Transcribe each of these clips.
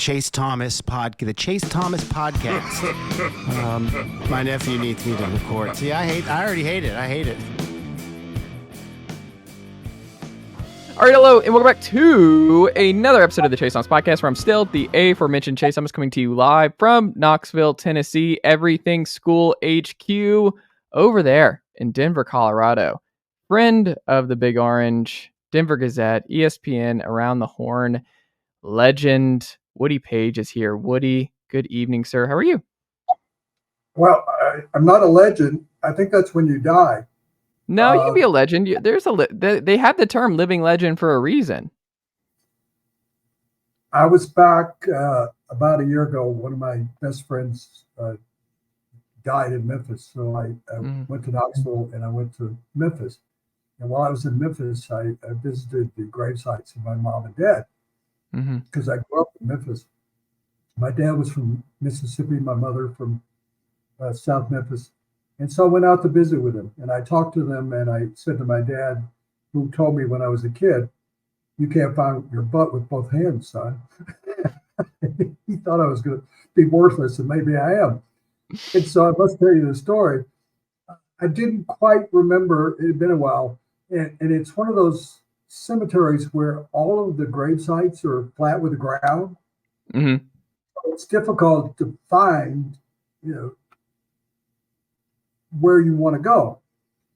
Chase Thomas podcast. My nephew needs me to record. See, I already hate it. I hate it. All right, hello, and welcome back to another episode of the Chase Thomas podcast, where I'm still the aforementioned Chase Thomas, coming to you live from Knoxville, Tennessee, Everything School HQ over there in Denver, Colorado. Friend of the Big Orange, Denver Gazette, ESPN Around the Horn legend, Woody Paige is here. Woody, good evening, sir. How are you? Well, I'm not a legend. I think that's when you die. No, you can be a legend. They had the term living legend for a reason. I was back about a year ago. One of my best friends died in Memphis. So I went to Knoxville and I went to Memphis. And while I was in Memphis, I visited the grave sites of my mom and dad because I grew up in Memphis. My dad was from Mississippi, my mother from South Memphis. And so I went out to visit with him, and I talked to them, and I said to my dad, who told me when I was a kid, "You can't find your butt with both hands, son." He thought I was going to be worthless, and maybe I am. And so I must tell you the story. I didn't quite remember. It had been a while, and it's one of those cemeteries where all of the grave sites are flat with the ground. So it's difficult to find, where you want to go.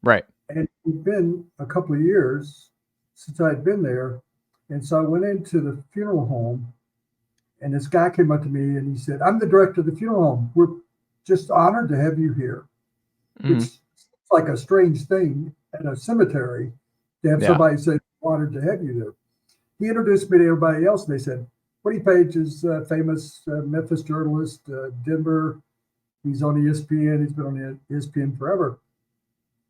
Right. And it's been a couple of years since I'd been there. And so I went into the funeral home, and this guy came up to me and he said, "I'm the director of the funeral home. We're just honored to have you here." It's like a strange thing at a cemetery to have somebody say, "Honored to have you there." He introduced me to everybody else, and they said, "Woody Paige is a famous Memphis journalist, Denver. He's on ESPN. He's been on ESPN forever."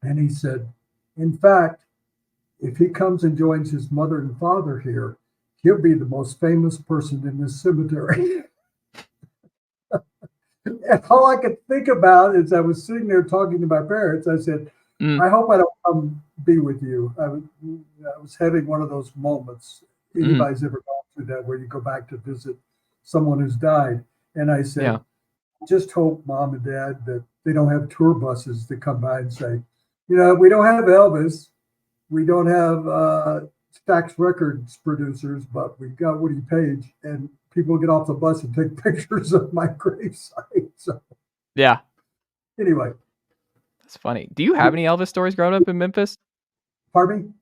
And he said, "In fact, if he comes and joins his mother and father here, he'll be the most famous person in this cemetery." And all I could think about is I was sitting there talking to my parents. I said, "I hope I don't come be with you." I was having one of those moments. Anybody's ever gone through that where you go back to visit someone who's died. And I said, "Just hope, Mom and Dad, that they don't have tour buses that come by and say, we don't have Elvis. We don't have Stax Records producers, but we've got Woody Paige." And people get off the bus and take pictures of my gravesite. So, anyway. That's funny. Do you have any Elvis stories growing up in Memphis? Pardon me?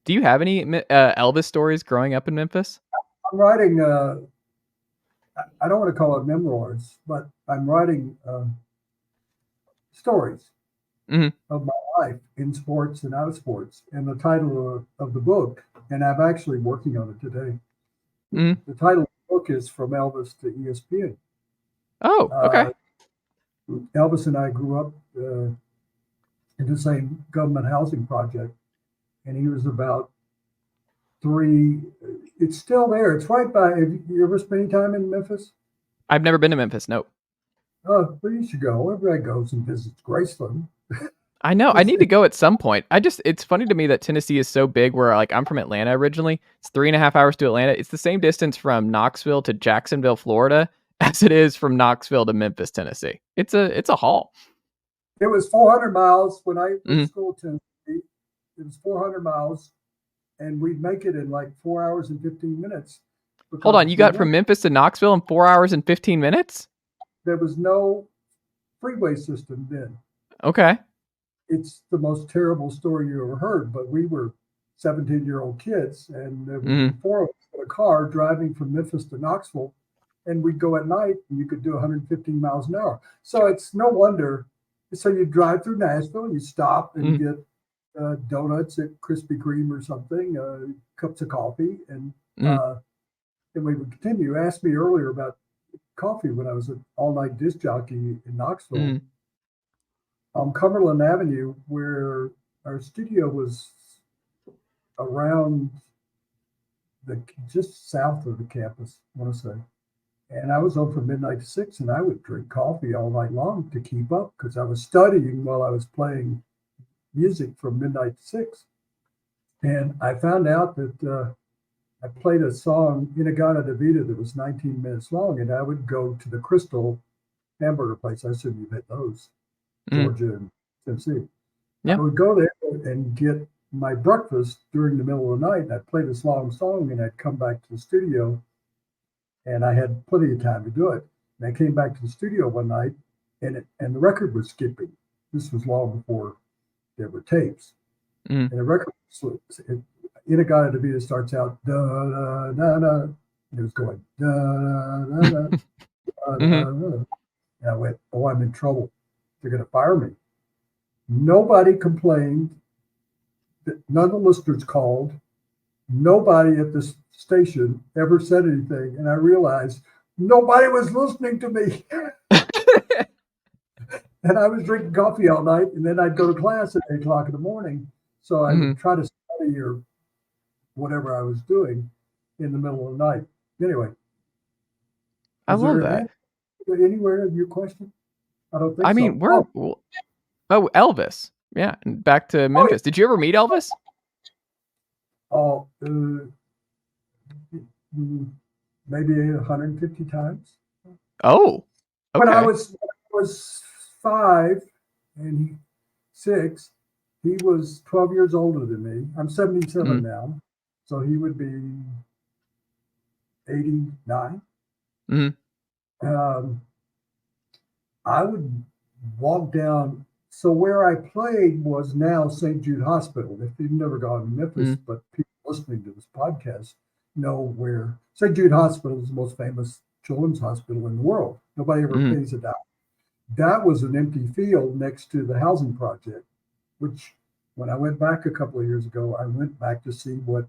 Do you have any Elvis stories growing up in Memphis? I'm writing, I don't want to call it memoirs, but I'm writing stories of my life in sports and out of sports. And the title of the book, and I'm actually working on it today. The title of the book is From Elvis to ESPN. Oh, okay. Elvis and I grew up in the same government housing project, and he was about 3. It's still there. It's right by. Have you ever spent any time in Memphis? I've never been to Memphis. No. Oh, well, you should go. Everybody goes and visits Graceland. I know. I need to go at some point. It's funny to me that Tennessee is so big where, I'm from Atlanta originally. It's 3.5 hours to Atlanta. It's the same distance from Knoxville to Jacksonville, Florida, as it is from Knoxville to Memphis, Tennessee. It's a haul. It was 400 miles when I went to school in Tennessee. It was 400 miles, and we'd make it in like 4 hours and 15 minutes. Hold on. You got from Memphis to Knoxville in 4 hours and 15 minutes? There was no freeway system then. Okay. It's the most terrible story you ever heard, but we were 17-year-old kids, and there were 4 of us in a car driving from Memphis to Knoxville, and we'd go at night, and you could do 115 miles an hour. So it's no wonder. So you drive through Nashville, you stop and get donuts at Krispy Kreme or something, cups of coffee, and then we would continue. You asked me earlier about coffee when I was an all-night disc jockey in Knoxville. On Cumberland Avenue, where our studio was around just south of the campus, I want to say. And I was on from midnight to 6, and I would drink coffee all night long to keep up because I was studying while I was playing music from midnight to 6. And I found out that I played a song, Inagata de Vida, that was 19 minutes long, and I would go to the Crystal hamburger place. I assume you've had those, Georgia and Tennessee. Yeah. I would go there and get my breakfast during the middle of the night, and I'd play this long song, and I'd come back to the studio, and I had plenty of time to do it. And I came back to the studio one night, and the record was skipping. This was long before there were tapes. And the record was, Inagata de Vida starts out, da, da, da, da, and it was going, da, da, da, da, da, da, da. And I went, oh, I'm in trouble. They're going to fire me. Nobody complained. None of the listeners called. Nobody at this station ever said anything. And I realized nobody was listening to me. And I was drinking coffee all night, and then I'd go to class at 8 o'clock in the morning. So I would try to study or whatever I was doing in the middle of the night. Anyway. I love that. Anywhere in your question? I don't think so. I mean, Elvis. Yeah, and back to Memphis. Did you ever meet Elvis? Oh, maybe 150 times. Oh, okay. When I was 5 and 6, he was 12 years older than me. I'm 77 now, so he would be 89. I would walk down. So where I played was now St. Jude Hospital. If you've never gone to Memphis, but people listening to this podcast know where St. Jude Hospital is the most famous children's hospital in the world. Nobody ever pays a dime. That was an empty field next to the housing project, which when I went back a couple of years ago, I went back to see what,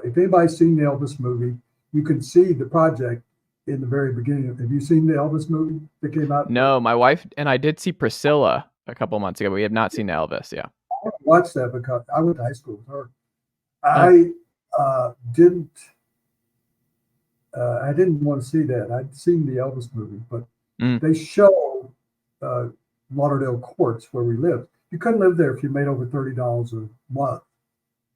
if anybody's seen the Elvis movie, you can see the project in the very beginning. Have you seen the Elvis movie that came out? No, my wife and I did see Priscilla a couple months ago, but we have not seen Elvis. Yeah. I watched that because I went to high school with her. I didn't want to see that. I'd seen the Elvis movie, but they show Lauderdale Courts where we lived. You couldn't live there if you made over $30 a month.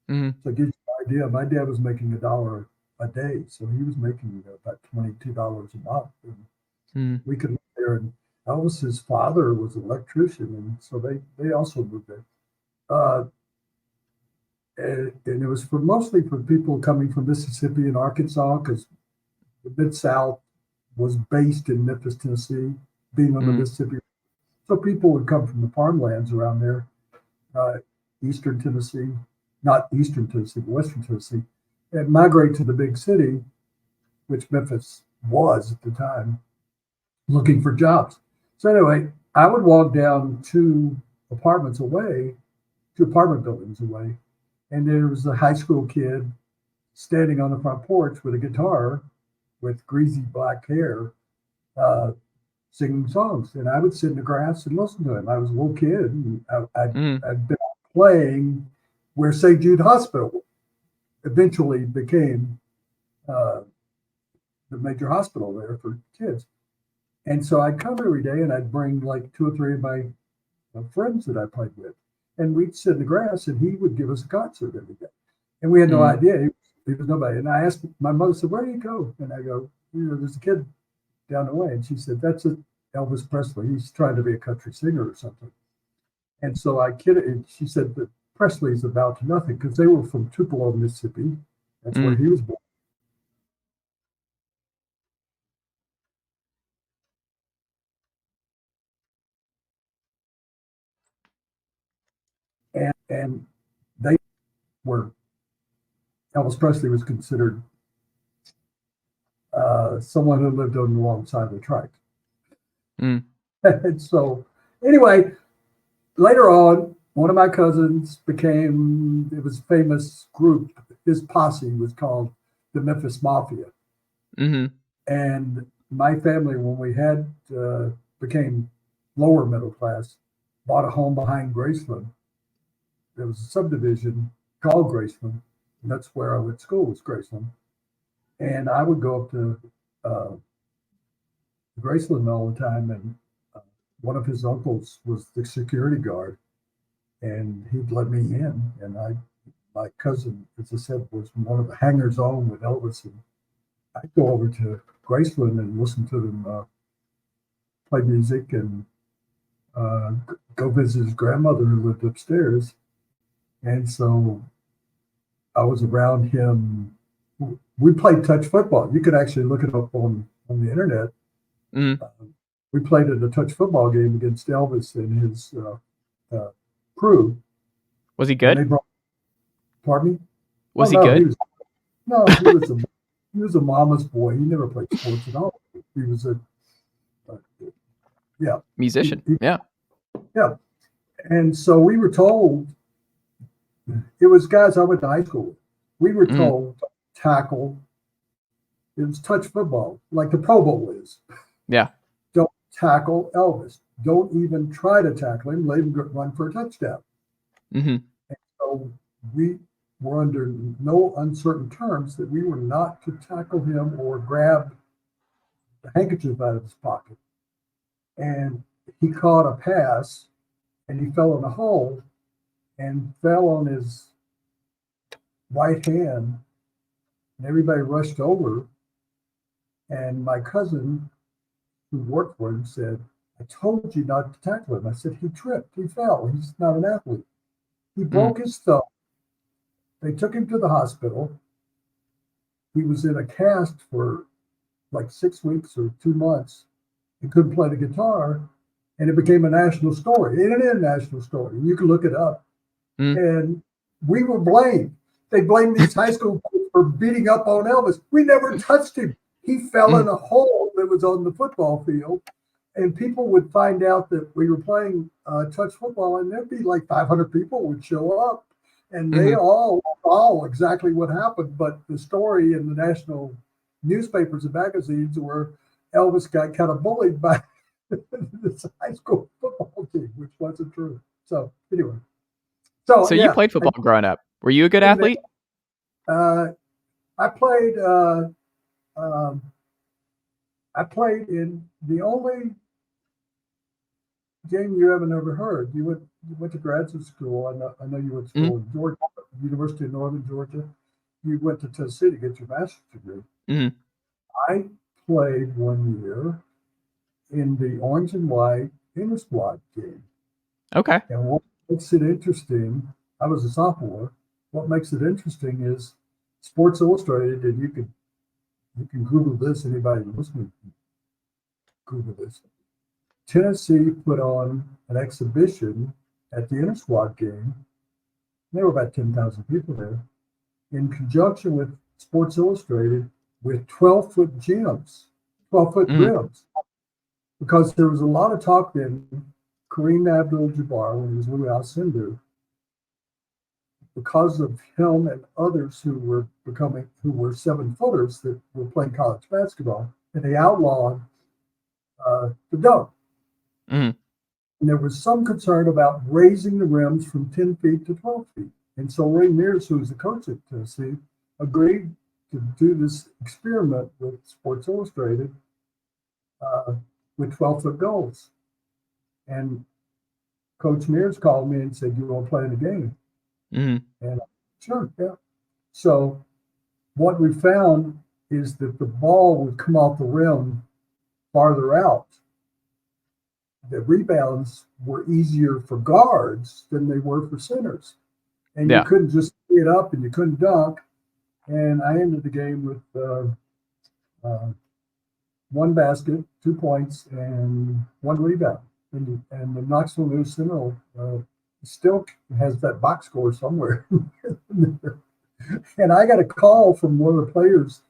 So give you an idea, my dad was making $1 a day, so he was making about $22 a month. And we could live there, and Elvis's father was an electrician, and so they also moved there. And it was mostly for people coming from Mississippi and Arkansas, because the Mid-South was based in Memphis, Tennessee, being on the Mississippi. So people would come from the farmlands around there, Eastern Tennessee, not Eastern Tennessee, but Western Tennessee, and migrate to the big city, which Memphis was at the time, looking for jobs. So anyway, I would walk down 2 apartment buildings away, and there was a high school kid standing on the front porch with a guitar with greasy black hair, singing songs. And I would sit in the grass and listen to him. I was a little kid, and I'd been playing where St. Jude Hospital eventually became the major hospital there for kids. And so I'd come every day, and I'd bring like 2 or 3 of my friends that I played with, and we'd sit in the grass, and he would give us a concert every day. And we had no idea. He was nobody. And I asked, my mother said, "Where do you go?" And I go, "There's a kid down the way." And she said, "That's Elvis Presley. He's trying to be a country singer or something." And so I kidded, and she said that Presley's about to nothing, because they were from Tupelo, Mississippi. That's where he was born. And they were, Elvis Presley was considered someone who lived on the wrong side of the track. And so anyway, later on, one of my cousins it was a famous group. His posse was called the Memphis Mafia. And my family, when we became lower middle class, bought a home behind Graceland. There was a subdivision called Graceland, and that's where I went to school, was Graceland. And I would go up to Graceland all the time, and one of his uncles was the security guard, and he'd let me in, and my cousin, as I said, was one of the hangers-on with Elvis, and I'd go over to Graceland and listen to them play music and go visit his grandmother who lived upstairs. And so I was around him. We played touch football. You could actually look it up on the internet. We played at a touch football game against Elvis and his crew. Was he good? Pardon me? Was he good? He was a mama's boy. He never played sports at all. He was a musician. Yeah. And so we were told, it was guys I went to high school with. We were told to tackle. It was touch football, like the Pro Bowl is. Yeah. Don't tackle Elvis. Don't even try to tackle him. Let him run for a touchdown. And so we were under no uncertain terms that we were not to tackle him or grab the handkerchief out of his pocket. And he caught a pass and he fell in a hole and fell on his right hand. And everybody rushed over. And my cousin, who worked for him, said, "I told you not to tackle him." I said, "He tripped. He fell. He's not an athlete." He broke his thumb. They took him to the hospital. He was in a cast for like 6 weeks or 2 months. He couldn't play the guitar, and it became a national story. It is a national story. You can look it up. And we were blamed. They blamed these high school kids for beating up on Elvis. We never touched him. He fell in a hole that was on the football field, and people would find out that we were playing touch football, and there'd be like 500 people would show up, and they all follow exactly what happened. But the story in the national newspapers and magazines were Elvis got kind of bullied by this high school football team, which wasn't true. So anyway. So you played football growing up. Were you a good athlete? I played in the only game you haven't ever heard. You went to graduate school. I know you went to school in Georgia, University of Northern Georgia. You went to Tennessee to get your master's degree. I played 1 year in the orange and white inter-squad game. Okay. And what makes it interesting, I was a sophomore. What makes it interesting is Sports Illustrated, and you can Google this, anybody listening can Google this. Tennessee put on an exhibition at the inter-squad game. There were about 10,000 people there, in conjunction with Sports Illustrated, with 12-foot gyms, 12-foot rims. Because there was a lot of talk then, Kareem Abdul-Jabbar, when he was Louis Alcindor, because of him and others who were 7-footers that were playing college basketball, and they outlawed the dunk. And there was some concern about raising the rims from 10 feet to 12 feet. And so Ray Mears, who was the coach at Tennessee, agreed to do this experiment with Sports Illustrated with 12-foot goals. And Coach Mears called me and said, "You want to play in the game?" And sure, yeah. So what we found is that the ball would come off the rim farther out. The rebounds were easier for guards than they were for centers. And you couldn't just tee it up and you couldn't dunk. And I ended the game with 1 basket, 2 points, and 1 rebound. And the Knoxville News Sentinel still has that box score somewhere. And I got a call from one of the players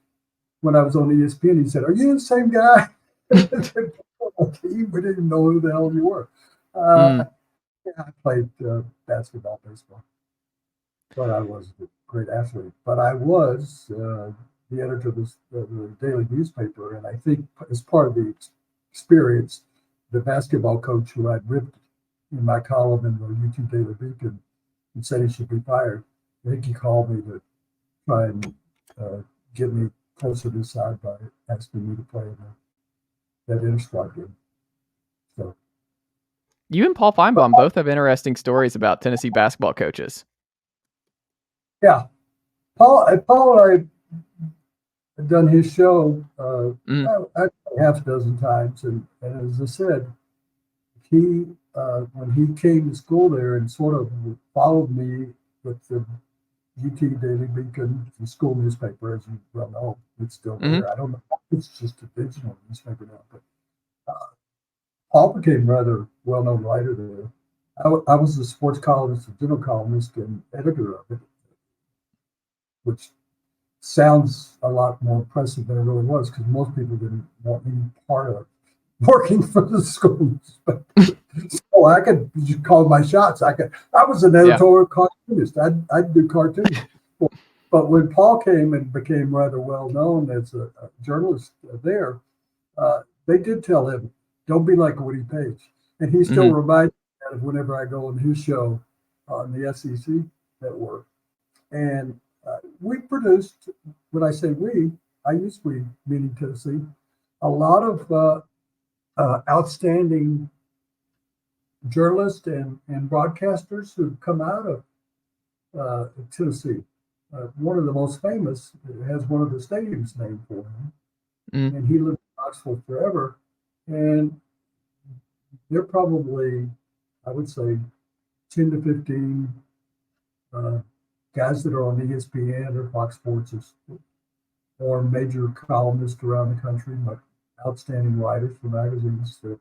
when I was on ESPN. He said, "Are you the same guy?" We didn't know who the hell you were. I played basketball, baseball, but I wasn't a great athlete. But I was the editor of the daily newspaper, and I think as part of the experience, the basketball coach who I'd ripped in my column in the UT Daily Beacon and said he should be fired, I think he called me to try and get me closer to his side by asking me to play in that inter-squad game. So, you and Paul Feinbaum both have interesting stories about Tennessee basketball coaches. Yeah. Paul and I had done his show half a dozen times. And as I said, he, when he came to school there and sort of followed me with the GT Daily Beacon, the school newspaper, as you well know, it's still there. I don't know. It's just a digital newspaper now. But Paul became rather well-known writer there. I was the sports columnist, the general columnist, and editor of it, which sounds a lot more impressive than it really was, because most people didn't want any part of working for the school. So I could just call my shots. I was an editorial cartoonist. I'd do cartoons. But when Paul came and became rather well known as a journalist there, they did tell him, "Don't be like Woody Paige." And he still reminds me of whenever I go on his show on the SEC network. And we produced, when I say we, I use we, meaning Tennessee, a lot of outstanding journalists and broadcasters who've come out of Tennessee. One of the most famous has one of the stadiums named for him, and he lived in Knoxville forever. And they're probably, I would say, 10 to 15 guys that are on ESPN or Fox Sports or major columnists around the country, like outstanding writers for magazines that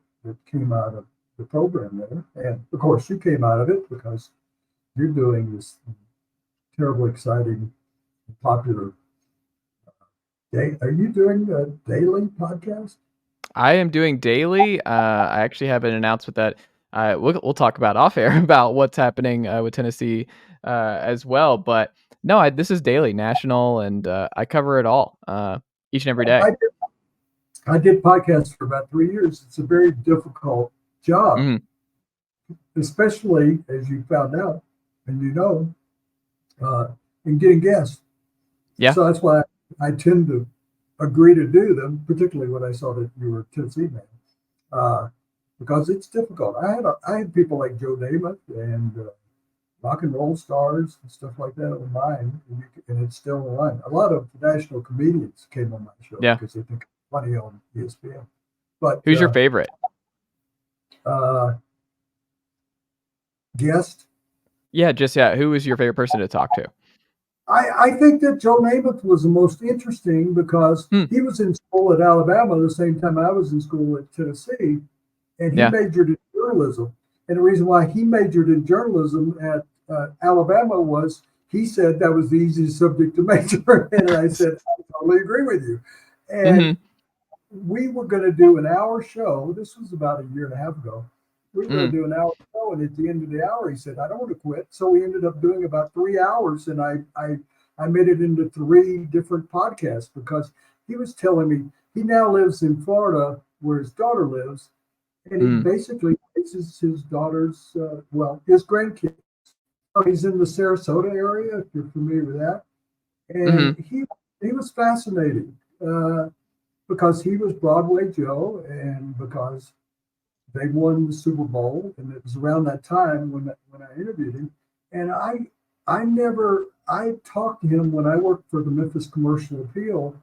came out of the program there. And of course, you came out of it because you're doing this terribly exciting, popular day. Are you doing a daily podcast? I am doing daily. I actually have an announcement that we'll talk about off air about what's happening with Tennessee as well. But no, this is daily, national, and I cover it all each and every day. I did podcasts for about 3 years. It's a very difficult job, especially as you found out, and you know, in getting guests. Yeah. So that's why I tend to agree to do them, particularly when I saw that you were a Tennessee man, because it's difficult. I had people like Joe Namath and rock and roll stars and stuff like that on mine, and it's still online. A lot of national comedians came on my show because they think it's funny on ESPN. But who's your favorite guest? Who was your favorite person to talk to? I think that Joe Namath was the most interesting because he was in school at Alabama the same time I was in school at Tennessee, and he majored in journalism. And the reason why he majored in journalism at Alabama was he said that was the easiest subject to major in. And I said, I totally agree with you. And we were going to do an hour show. This was about a year and a half ago. We were going to do an hour show, and at the end of the hour, he said, I don't want to quit. So we ended up doing about 3 hours, and I made it into 3 different podcasts because he was telling me he now lives in Florida where his daughter lives, and he basically raises his daughter's, his grandkids. So he's in the Sarasota area, if you're familiar with that. And he was fascinating because he was Broadway Joe, and because they won the Super Bowl, and it was around that time when I interviewed him. And I talked to him when I worked for the Memphis Commercial Appeal,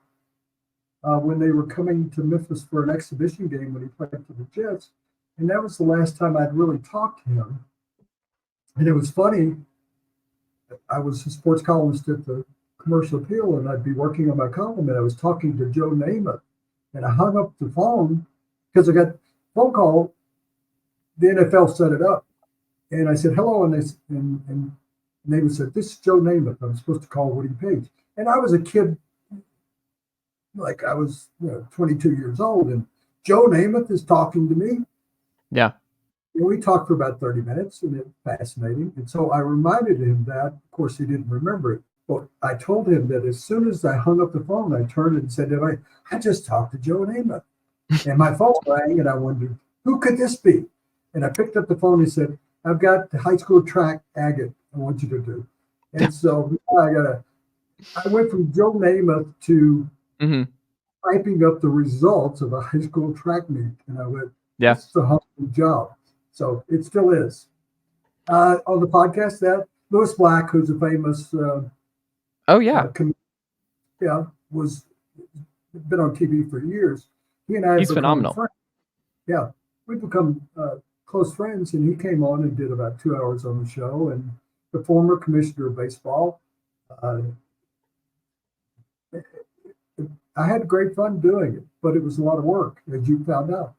when they were coming to Memphis for an exhibition game when he played for the Jets. And that was the last time I'd really talked to him. And it was funny. I was a sports columnist at the Commercial Appeal, and I'd be working on my column, and I was talking to Joe Namath, and I hung up the phone because I got a phone call. The NFL set it up, and I said hello, and Namath said, "This is Joe Namath. I'm supposed to call Woody Paige." And I was a kid, like I was 22 years old, and Joe Namath is talking to me. Yeah. And we talked for about 30 minutes, and it was fascinating. And so I reminded him that. Of course, he didn't remember it. But I told him that as soon as I hung up the phone, I turned and said, I just talked to Joe Namath. And my phone rang, and I wondered, who could this be? And I picked up the phone and said, I've got the high school track agate I want you to do. And so I went from Joe Namath to typing up the results of a high school track meet. And I went, it's a humbling job. So it still is. On the podcast, that Lewis Black, who's a famous Oh yeah, was been on TV for years. He and I have he's become phenomenal. friends. Yeah, we've become close friends, and he came on and did about 2 hours on the show. And the former commissioner of baseball. Uh, I had great fun doing it, but it was a lot of work, as you found out.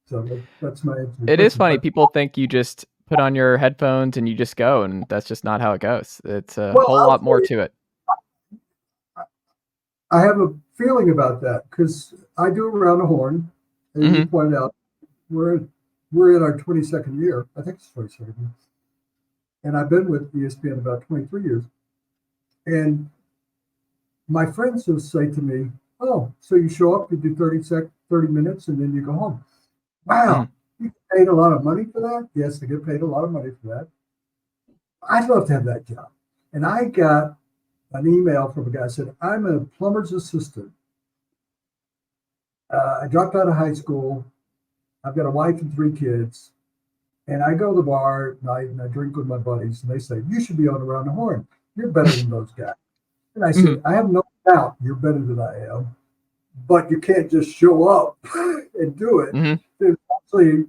So that's my answer. It is funny. People think you just put on your headphones and you just go, and that's just not how it goes. It's a whole lot more to it. I have a feeling about that because I do Around the Horn, and you pointed out we're in our 22nd year. I think it's 22nd year, and I've been with ESPN about 23 years. And my friends will say to me, "Oh, so you show up, you do 30 minutes, and then you go home." Wow, you get paid a lot of money for that? Yes, I get paid a lot of money for that. I'd love to have that job. And I got an email from a guy who said, "I'm a plumber's assistant. I dropped out of high school. I've got a wife and 3 kids. And I go to the bar at night and I drink with my buddies. And they say, you should be on Around the Horn. You're better than those guys." And I said, I have no doubt you're better than I am. But you can't just show up and do it. There's actually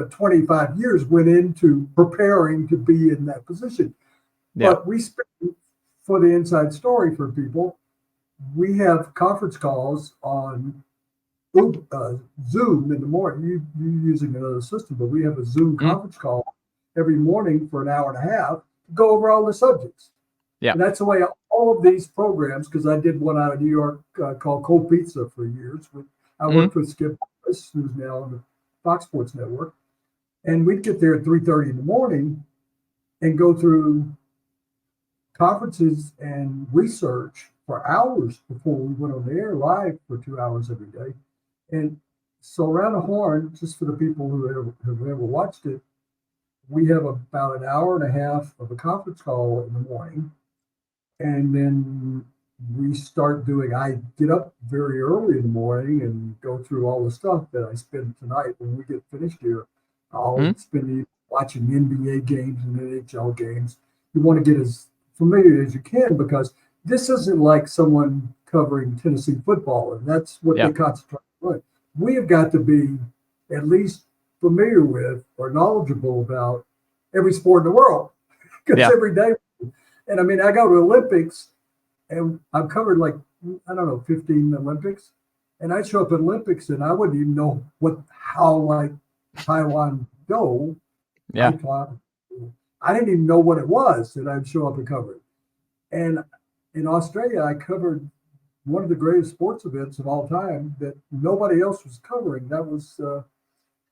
25 years went into preparing to be in that position. Yeah. But we spend, for the inside story for people, we have conference calls on Zoom in the morning. You're using another system, but we have a Zoom conference call every morning for an hour and a half to go over all the subjects. Yeah. And that's the way all of these programs, because I did one out of New York called Cold Pizza for years. I worked with Skip, who's now on the Fox Sports Network. And we'd get there at 3:30 in the morning and go through conferences and research for hours before we went on the air live for 2 hours every day. And so Around the Horn, just for the people who have ever watched it, we have about an hour and a half of a conference call in the morning. And then we start doing, I get up very early in the morning and go through all the stuff that I spend tonight. When we get finished here, I'll spend watching NBA games and NHL games. You want to get as familiar as you can, because this isn't like someone covering Tennessee football, and that's what they concentrate on. We have got to be at least familiar with or knowledgeable about every sport in the world, because every day. And I mean, I go to Olympics, and I've covered 15 Olympics, and I show up at Olympics, and I wouldn't even know how Taiwan go. Yeah. I didn't even know what it was, and I'd show up and cover it. And in Australia, I covered one of the greatest sports events of all time that nobody else was covering. That was the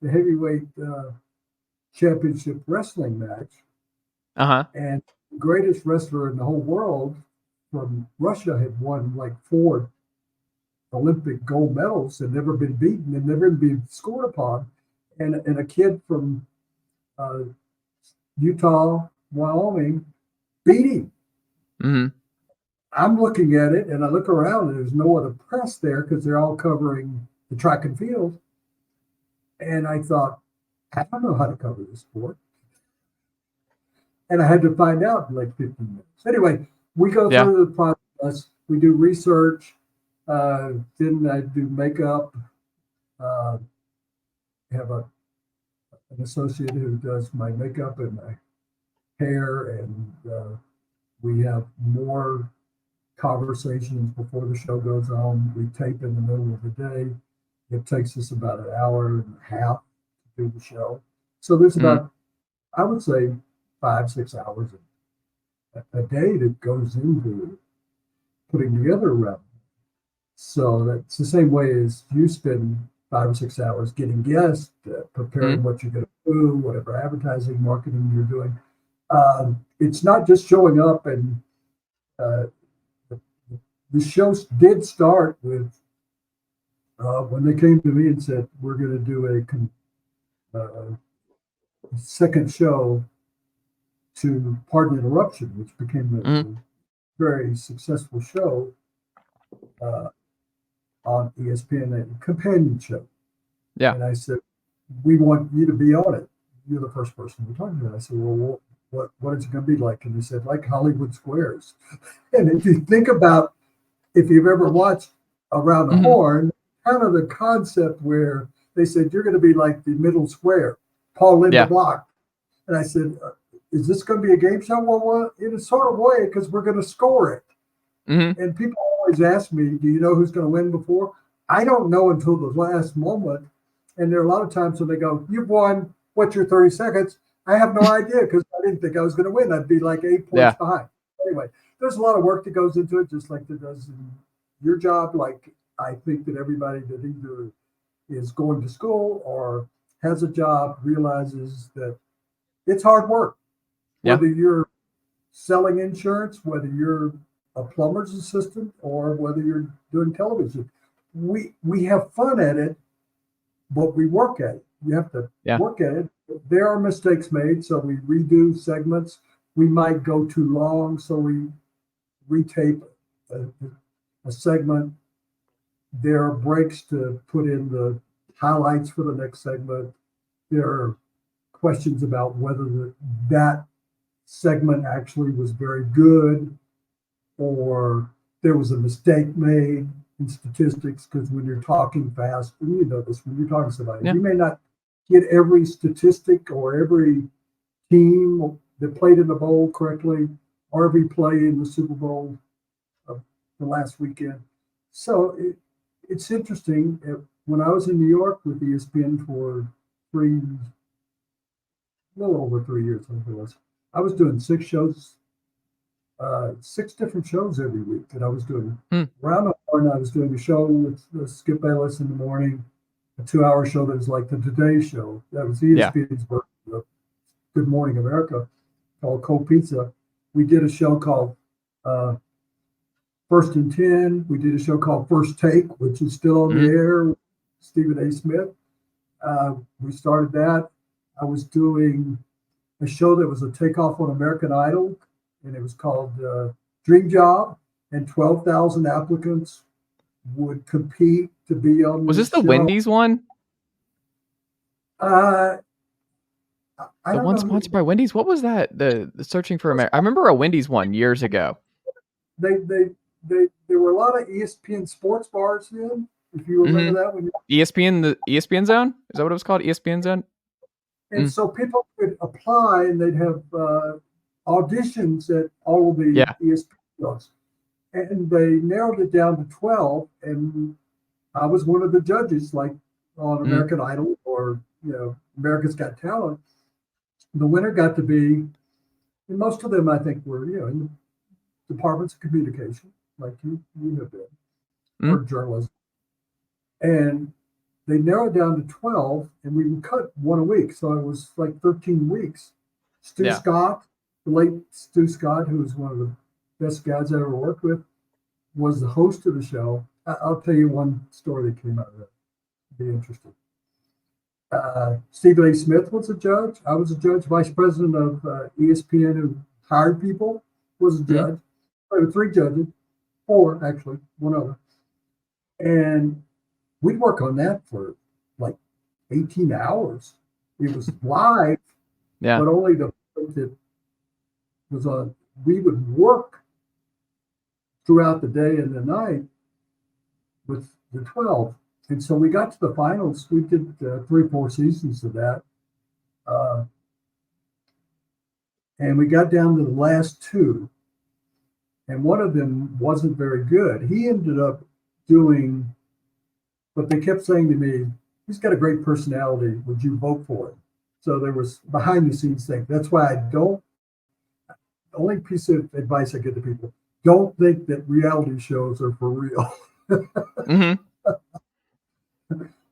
heavyweight championship wrestling match. And the greatest wrestler in the whole world from Russia had won 4 Olympic gold medals and never been beaten and never been scored upon. And a kid from Utah, Wyoming, beat him. I'm looking at it, and I look around, and there's no other press there because they're all covering the track and field. And I thought, I don't know how to cover this sport. And I had to find out in 15 minutes. Anyway, we go through the process. We do research. Then I do makeup. Have an associate who does my makeup and my hair, and we have more conversations before the show goes on. We tape in the middle of the day. It takes us about an hour and a half to do the show. So there's about, I would say, 5-6 hours a day that goes into putting together a rep. So that's the same way as you spend 5 or 6 hours getting guests, preparing what you're going to do, whatever advertising, marketing you're doing. It's not just showing up, and the show did start with when they came to me and said, we're going to do a second show to Pardon Interruption, which became a very successful show on ESPN, a companion show. Yeah. And I said, we want you to be on it. You're the first person we're talking to. I said, well, what is it going to be like? And they said, like Hollywood Squares. And if you think about, if you've ever watched Around the Horn, kind of the concept where they said, you're going to be like the middle square, Paul Linda Block. And I said, is this going to be a game show? Well, in a sort of way, because we're going to score it. And people always ask me, do you know who's going to win before? I don't know until the last moment. And there are a lot of times when they go, you've won, what's your 30 seconds? I have no idea because I didn't think I was going to win. I'd be like 8 points behind. Anyway, there's a lot of work that goes into it, just like there does in your job. Like I think that everybody that either is going to school or has a job realizes that it's hard work. Whether you're selling insurance, whether you're a plumber's assistant, or whether you're doing television, we have fun at it, but we work at it. You have to work at it. There are mistakes made, so we redo segments. We might go too long, so we retape a segment. There are breaks to put in the highlights for the next segment. There are questions about whether that segment actually was very good or there was a mistake made in statistics, because when you're talking fast, and you know this, when you're talking to somebody, you may not get every statistic or every team that played in the bowl correctly or every play in the Super Bowl of the last weekend. So it's interesting. When I was in New York with ESPN for a little over 3 years, I think it was, I was doing 6 shows, 6 different shows every week that I was doing. Around the Horn, I was doing a show with Skip Bayless in the morning, a 2-hour show that was like the Today Show. That was ESPN's version of Good Morning America, called Cold Pizza. We did a show called First and 10. We did a show called First Take, which is still on the air with Stephen A. Smith. We started that. I was doing a show that was a takeoff on American Idol, and it was called Dream Job, and 12,000 applicants would compete to be on. Was this the Wendy's one? The one sponsored by Wendy's? What was that? The Searching for America. I remember a Wendy's one years ago. There were a lot of ESPN sports bars then, if you remember that one. The ESPN Zone? Is that what it was called? ESPN Zone? And so people could apply, and they'd have auditions at all of the ESPN shows. And they narrowed it down to 12, and I was one of the judges, like on American Idol or America's Got Talent. The winner got to be, and most of them I think were in the departments of communication, like you have been, or journalism. And they narrowed down to 12, and we would cut one a week, so it was like 13 weeks. Stu Scott, the late Stu Scott, who was one of the best guys I ever worked with, was the host of the show. I'll tell you one story that came out of it. Be interesting. Stephen A. Smith was a judge. I was a judge. Vice president of ESPN, who hired people, was a judge. There were 3 judges, 4 actually, one other. And we'd work on that for like 18 hours. It was live, but only the that was on. We would work throughout the day and the night with the 12. And so we got to the finals. We did 3 or 4 seasons of that. And we got down to the last 2. And one of them wasn't very good. He ended up doing, but they kept saying to me, he's got a great personality. Would you vote for him? So there was behind the scenes thing. That's why the only piece of advice I give to people, don't think that reality shows are for real.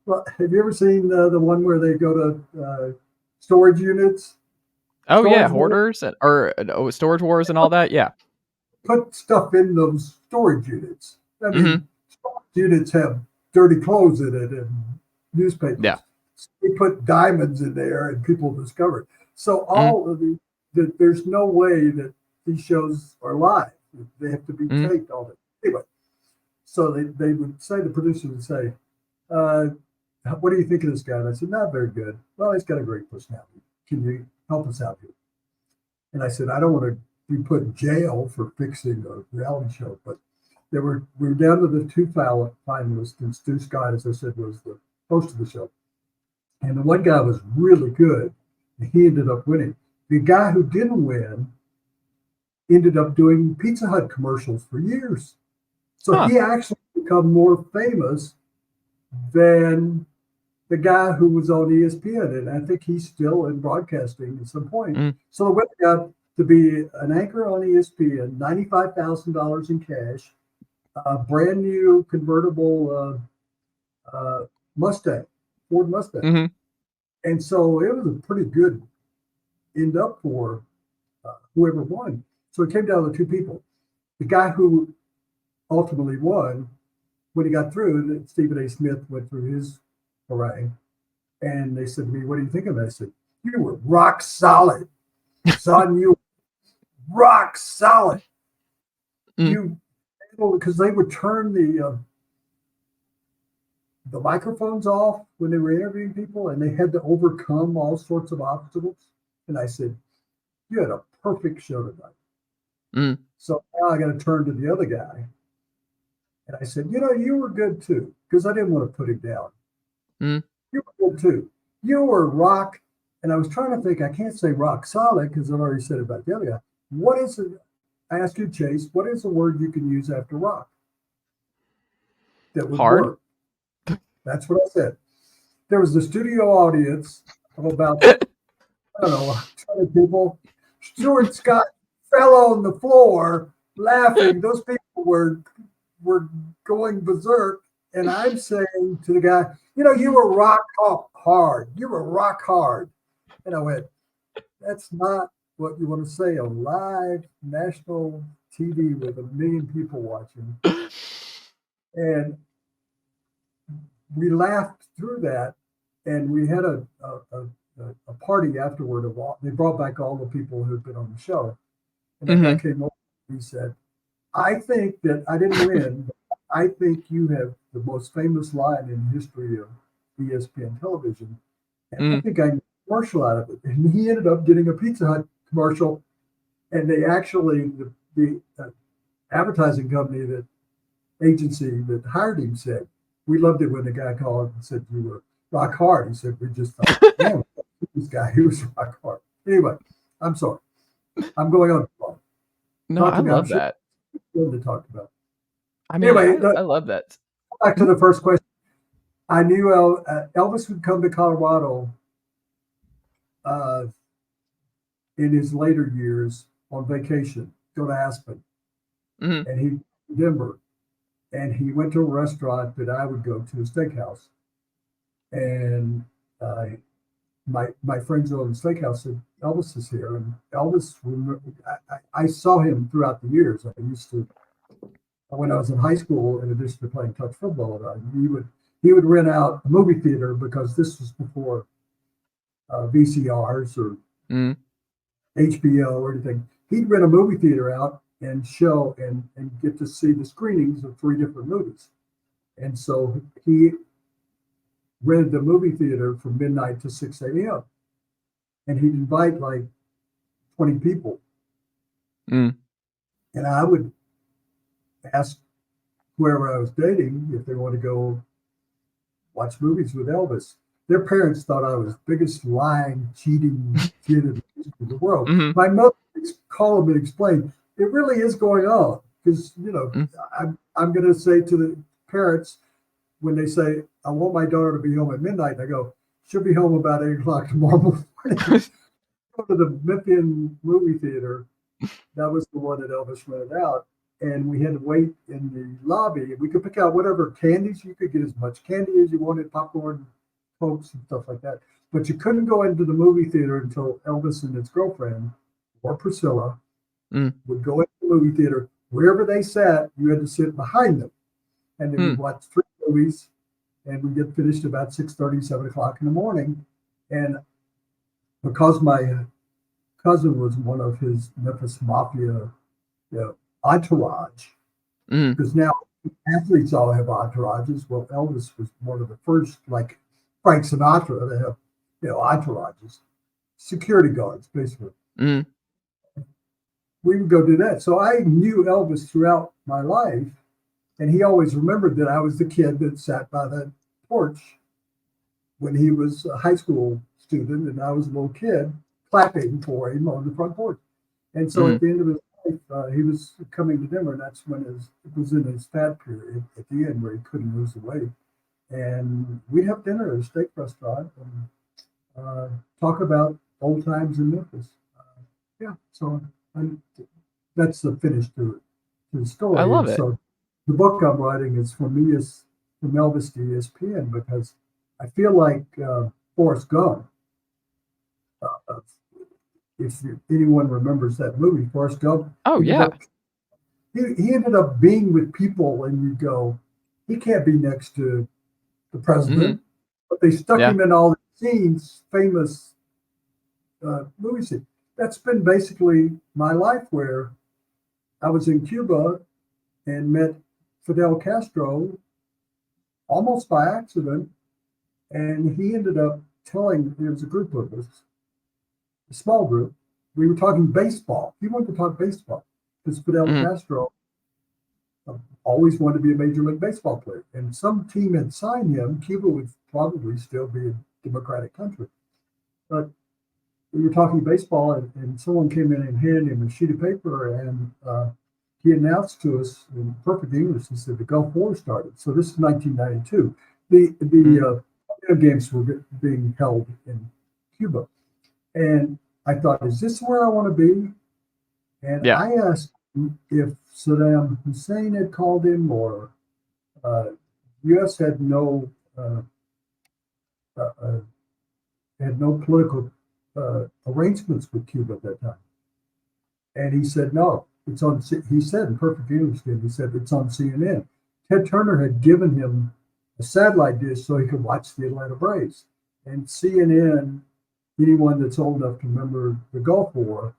Well, have you ever seen the one where they go to storage units? Hoarders or storage wars and all that. Yeah. Put stuff in those storage units. I mean, storage units have dirty clothes in it and newspapers. Yeah. They put diamonds in there and people discover it. So all of there's no way that these shows are live. They have to be taped all day. Anyway, so they would say, the producer would say, what do you think of this guy? And I said, not very good. Well, he's got a great personality. Can you help us out here? And I said, I don't want to be put in jail for fixing a reality show. But we were down to the two finalists, and Stu Scott, as I said, was the host of the show. And the one guy was really good, and he ended up winning. The guy who didn't win ended up doing Pizza Hut commercials for years. So he actually become more famous than the guy who was on ESPN. And I think he's still in broadcasting at some point. So the winner got to be an anchor on ESPN, $95,000 in cash, a brand new convertible Mustang, Ford Mustang. And so it was a pretty good end up for whoever won. So it came down to two people. The guy who ultimately won, when he got through, Stephen A. Smith went through his harangue, and they said to me, "What do you think of it?" I said, "You were rock solid, son. You were rock solid. You," because they would turn the microphones off when they were interviewing people, and they had to overcome all sorts of obstacles. And I said, "You had a perfect show tonight." So now I got to turn to the other guy. And I said, "You were good too," because I didn't want to put him down. You were good too. You were rock. And I was trying to think, I can't say rock solid because I've already said about the other guy. What is it? I asked you, Chase, what is the word you can use after rock that would work? That's what I said. There was the studio audience of about, I don't know, 100 people. Stuart Scott fell on the floor laughing. Those people were going berserk. And I'm saying to the guy, "You were rock hard. You were rock hard." And I went, "That's not what you want to say on live national TV with 1 million people watching." And we laughed through that, and we had a party afterward. They brought back all the people who had been on the show. And then I came over, he said, "I think that I didn't win, but I think you have the most famous line in the history of ESPN television. And I think I can commercial out of it." And he ended up getting a Pizza Hut commercial. And they actually, the advertising company, agency that hired him said, "We loved it when the guy called and said you were rock hard." He said, "We just thought, man, this guy, he was rock hard." Anyway, I'm sorry. I'm going on. No, I love that. Good to talk about. I mean, anyway, I love that. Back to the first question. I knew Elvis would come to Colorado in his later years on vacation, go to Aspen, and he Denver, and he went to a restaurant that I would go to, a steakhouse, and my friends on the steakhouse said, "Elvis is here," and Elvis. I saw him throughout the years. I used to, when I was in high school, in addition to playing touch football, he would rent out a movie theater because this was before VCRs or HBO or anything. He'd rent a movie theater out and show and get to see the screenings of 3 different movies. And so he rented the movie theater from midnight to 6 a.m. And he'd invite like 20 people. And I would ask whoever I was dating if they want to go watch movies with Elvis. Their parents thought I was biggest lying, cheating kid in the world. My mother called and explained, it really is going on. Because, I'm going to say to the parents, when they say, "I want my daughter to be home at midnight," I go, "She'll be home about 8 o'clock tomorrow morning." Go to the Memphian movie theater. That was the one that Elvis rented out. And we had to wait in the lobby. We could pick out whatever candies. You could get as much candy as you wanted, popcorn, Cokes, and stuff like that. But you couldn't go into the movie theater until Elvis and his girlfriend, or Priscilla, would go into the movie theater. Wherever they sat, you had to sit behind them. And then we'd watch 3 movies, and we'd get finished about 6:30, 7 o'clock in the morning. And because my cousin was one of his Memphis Mafia entourage, because now athletes all have entourages. Well, Elvis was one of the first, like Frank Sinatra, to have entourages, security guards, basically. we would go do that. So I knew Elvis throughout my life, and he always remembered that I was the kid that sat by that porch when he was a high school student, and I was a little kid clapping for him on the front porch. And so at the end of his life, he was coming to Denver, and that's when it was in his fat period at the end where he couldn't lose the weight. And we'd have dinner at a steak restaurant and talk about old times in Memphis. So that's the finish to the story. I love it. So the book I'm writing is from Elvis to ESPN, because I feel like Forrest Gump, if anyone remembers that movie, Forrest Gump. Oh, yeah. He ended up being with people, and you go, he can't be next to the president. But they stuck him in all the scenes, famous movie scenes. That's been basically my life, where I was in Cuba and met Fidel Castro almost by accident. And he ended up there was a group of us, a small group. We were talking baseball. He wanted to talk baseball because Fidel Castro always wanted to be a Major League Baseball player. And some team had signed him. Cuba would probably still be a democratic country. But we were talking baseball, and someone came in and handed him a sheet of paper, and he announced to us in perfect English, he said, the Gulf War started. So this is 1992. The games were being held in Cuba. And I thought, is this where I want to be? And I asked him if Saddam Hussein had called him, or U.S. had no political arrangements with Cuba at that time. And he said, no, he said in perfect English, he said, it's on CNN. Ted Turner had given him a satellite dish so he could watch the Atlanta Braves. And CNN, anyone that's old enough to remember the Gulf War,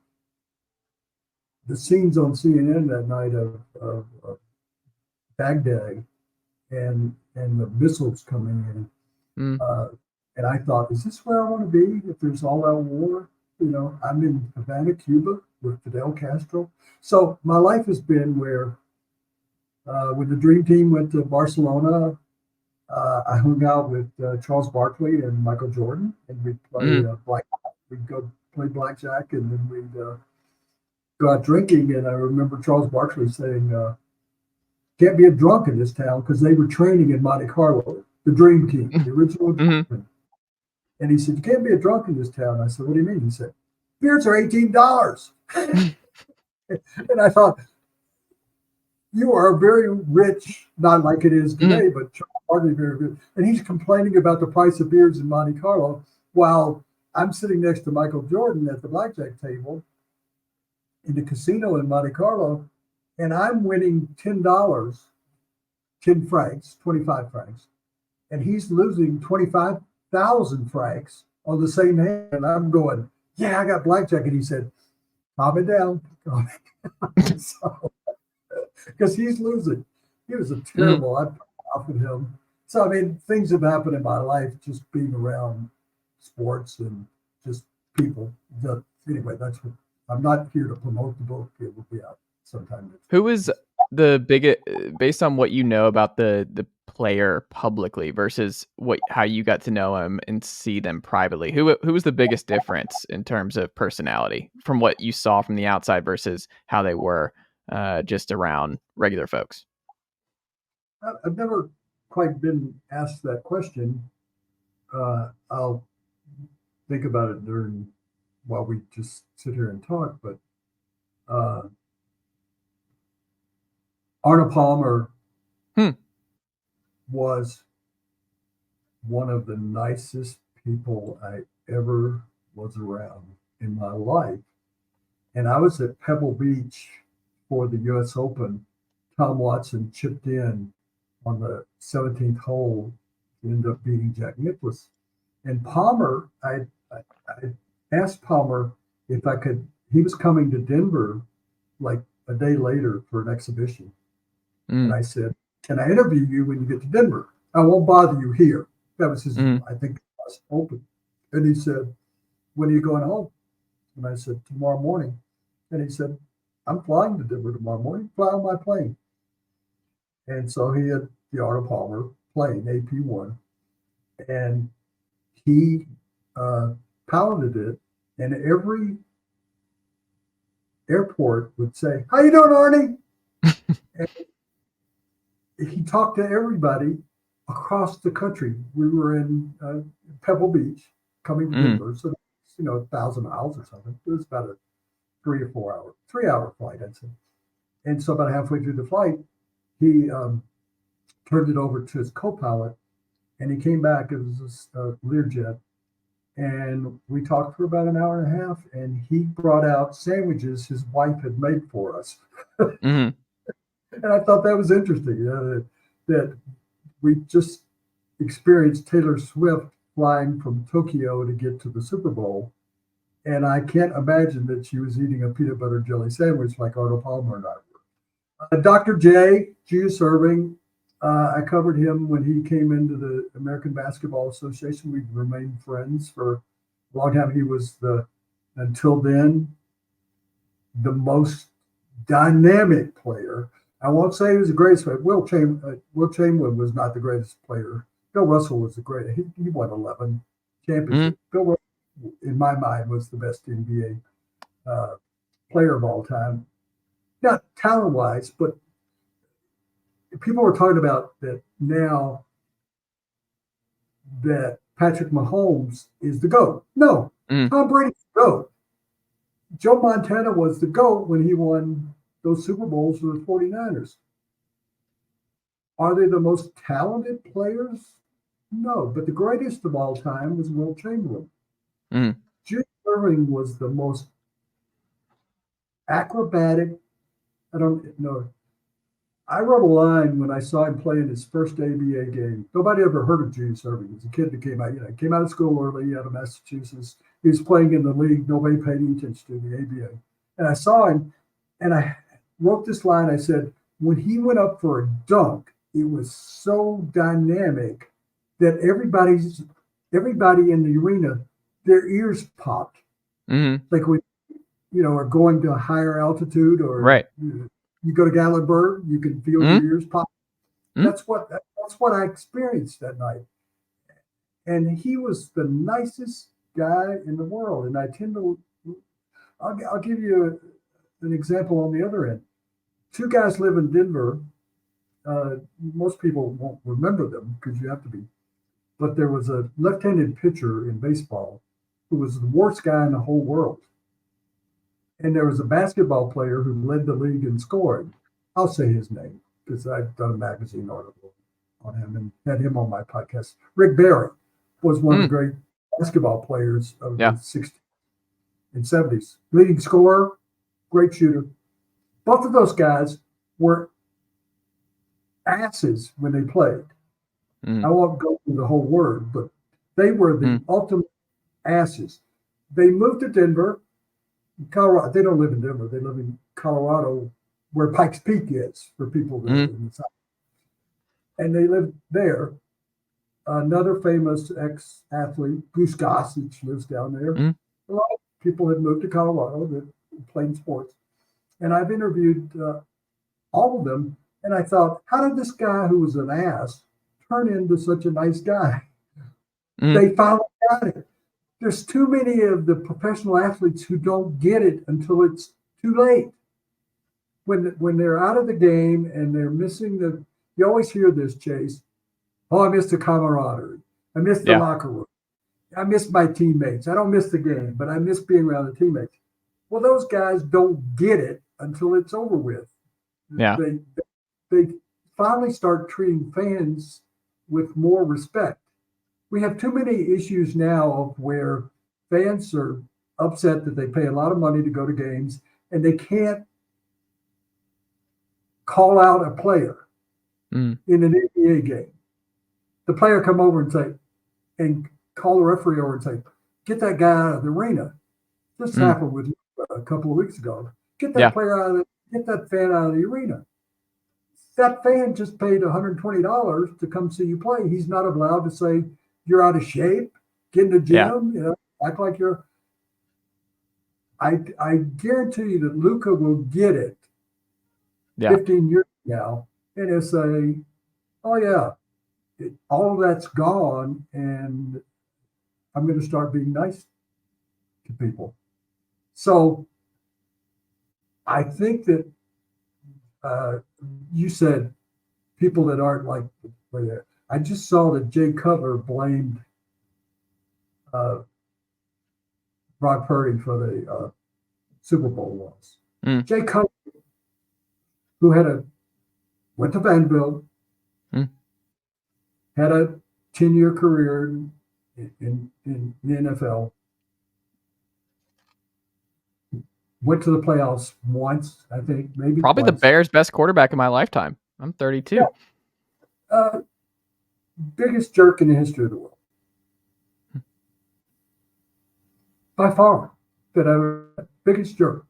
the scenes on CNN that night of Baghdad and the missiles coming in. And I thought, is this where I want to be if there's all out war? I'm in Havana, Cuba with Fidel Castro. So my life has been where when the Dream Team went to Barcelona, I hung out with Charles Barkley and Michael Jordan, and we'd play we'd go play blackjack, and then we'd go out drinking. And I remember Charles Barkley saying, can't be a drunk in this town, because they were training in Monte Carlo, the Dream Team, the original Dream Team. And he said, you can't be a drunk in this town. I said, what do you mean? He said, beers are $18. And I thought, you are very rich, not like it is today, but hardly very rich. And he's complaining about the price of beers in Monte Carlo while I'm sitting next to Michael Jordan at the blackjack table in the casino in Monte Carlo, and I'm winning $10, 10 francs, 25 francs, and he's losing 25,000 francs on the same hand. And I'm going, yeah, I got blackjack. And he said, calm it down. So, because he's losing. He was a terrible, I offered him. So, I mean, things have happened in my life just being around sports and just people. Anyway, that's what, I'm not here to promote the book. It will be out sometime. Who is the biggest, based on what you know about the player publicly versus how you got to know him and see them privately? Who was the biggest difference in terms of personality from what you saw from the outside versus how they were just around regular folks? I've never quite been asked that question. I'll think about it while we just sit here and talk. But Arnold Palmer was one of the nicest people I ever was around in my life. And I was at Pebble Beach for the U.S. Open. Tom Watson chipped in on the 17th hole, ended up beating Jack Nicklaus. And Palmer, I asked Palmer if I could, he was coming to Denver like a day later for an exhibition. And I said, can I interview you when you get to Denver? I won't bother you here. That was his, I think, last Open. And he said, when are you going home? And I said, tomorrow morning. And he said, I'm flying to Denver tomorrow morning. Fly on my plane. And so he had the Arnold Palmer plane, AP1, and he piloted it. And every airport would say, "How you doing, Arnie?" And he talked to everybody across the country. We were in Pebble Beach, coming to Denver, so 1,000 miles or something. It was about a 3-hour flight, I'd say. And so about halfway through the flight, he turned it over to his co-pilot, and he came back. It was a Learjet, and we talked for about an hour and a half. And he brought out sandwiches his wife had made for us, and I thought that was interesting. That we just experienced Taylor Swift flying from Tokyo to get to the Super Bowl. And I can't imagine that she was eating a peanut butter jelly sandwich like Arnold Palmer and I were. Dr. J, Julius Erving, I covered him when he came into the American Basketball Association. We've remained friends for a long time. He was until then, the most dynamic player. I won't say he was the greatest player. Will Chamberlain was not the greatest player. Bill Russell was the greatest. He won 11 championships. Bill Russell, in my mind, was the best NBA player of all time. Not talent-wise, but people are talking about that now that Patrick Mahomes is the GOAT. No, Tom Brady's the GOAT. Joe Montana was the GOAT when he won those Super Bowls for the 49ers. Are they the most talented players? No, but the greatest of all time was Will Chamberlain. Julius Erving was the most acrobatic. I don't know. I wrote a line when I saw him play in his first ABA game. Nobody ever heard of Julius Erving. He was a kid that came out of school early out of Massachusetts. He was playing in the league. Nobody paid any attention to the ABA. And I saw him, and I wrote this line. I said, when he went up for a dunk, it was so dynamic that everybody in the arena, their ears popped. Like when are going to a higher altitude, or you go to Gatlinburg, you can feel your ears pop. That's what I experienced that night. And he was the nicest guy in the world. And I'll give you an example on the other end. Two guys live in Denver. Most people won't remember them because you have to be. But there was a left-handed pitcher in baseball who was the worst guy in the whole world. And there was a basketball player who led the league in scoring. I'll say his name because I've done a magazine article on him and had him on my podcast. Rick Barry was one of the great basketball players of the 60s and 70s. Leading scorer, great shooter. Both of those guys were asses when they played. I won't go through the whole word, but they were the ultimate asses. They moved to Denver, Colorado. They don't live in Denver. They live in Colorado, where Pikes Peak is, for people that live in the South. And they lived there. Another famous ex-athlete, Goose Gossage, lives down there. A lot of people had moved to Colorado that played sports. And I've interviewed all of them. And I thought, how did this guy who was an ass turn into such a nice guy? They finally got it. There's too many of the professional athletes who don't get it until it's too late. When they're out of the game and they're missing you always hear this, Chase. Oh, I miss the camaraderie. I miss the locker room. I miss my teammates. I don't miss the game, but I miss being around the teammates. Well, those guys don't get it until it's over with. They finally start treating fans with more respect. We have too many issues now of where fans are upset that they pay a lot of money to go to games and they can't call out a player in an NBA game. The player come over and call the referee over and say, get that guy out of the arena. This happened with a couple of weeks ago. Get that player get that fan out of the arena. That fan just paid $120 to come see you play. He's not allowed to say you're out of shape, get in the gym, act like you're. I guarantee you that Luka will get it 15 years from now, and he'll say, oh, yeah, all of that's gone, and I'm going to start being nice to people. So I think that you said people that aren't like that. I just saw that Jay Cutler blamed Brock Purdy for the Super Bowl loss. Jay Cutler, who went to Vanderbilt, had a 10-year career in the NFL, went to the playoffs once, I think, maybe probably twice. The Bears' best quarterback in my lifetime. I'm 32. Yeah. Biggest jerk in the history of the world. By far. Biggest jerk.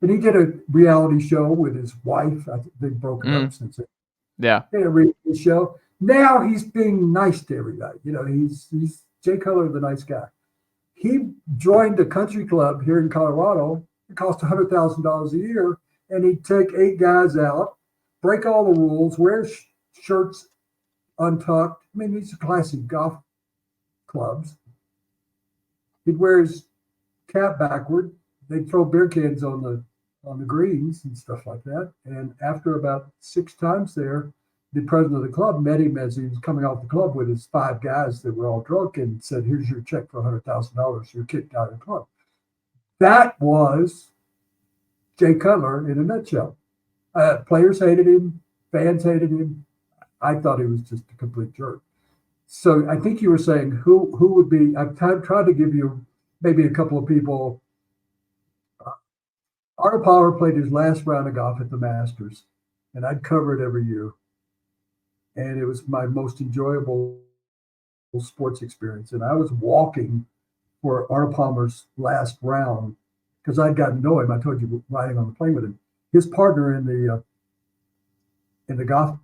And he did a reality show with his wife. I think they've broken up since then. Yeah. He did a reality show. Now he's being nice to everybody. He's Jay Cutler, the nice guy. He joined a country club here in Colorado. It cost $100,000 a year. And he'd take 8 guys out, break all the rules, wear shirts untucked. I mean, these are classic golf clubs. He'd wear his cap backward. They'd throw beer cans on the greens and stuff like that. And after about 6 times there, the president of the club met him as he was coming off the club with his 5 guys that were all drunk and said, here's your check for $100,000. You're kicked out of the club. That was Jay Cutler in a nutshell. Players hated him. Fans hated him. I thought he was just a complete jerk. So I think you were saying who would be, I've tried to give you maybe a couple of people. Arnold Palmer played his last round of golf at the Masters, and I'd cover it every year. And it was my most enjoyable sports experience. And I was walking for Arnold Palmer's last round because I'd gotten to know him. I told you, riding on the plane with him. His partner in the golf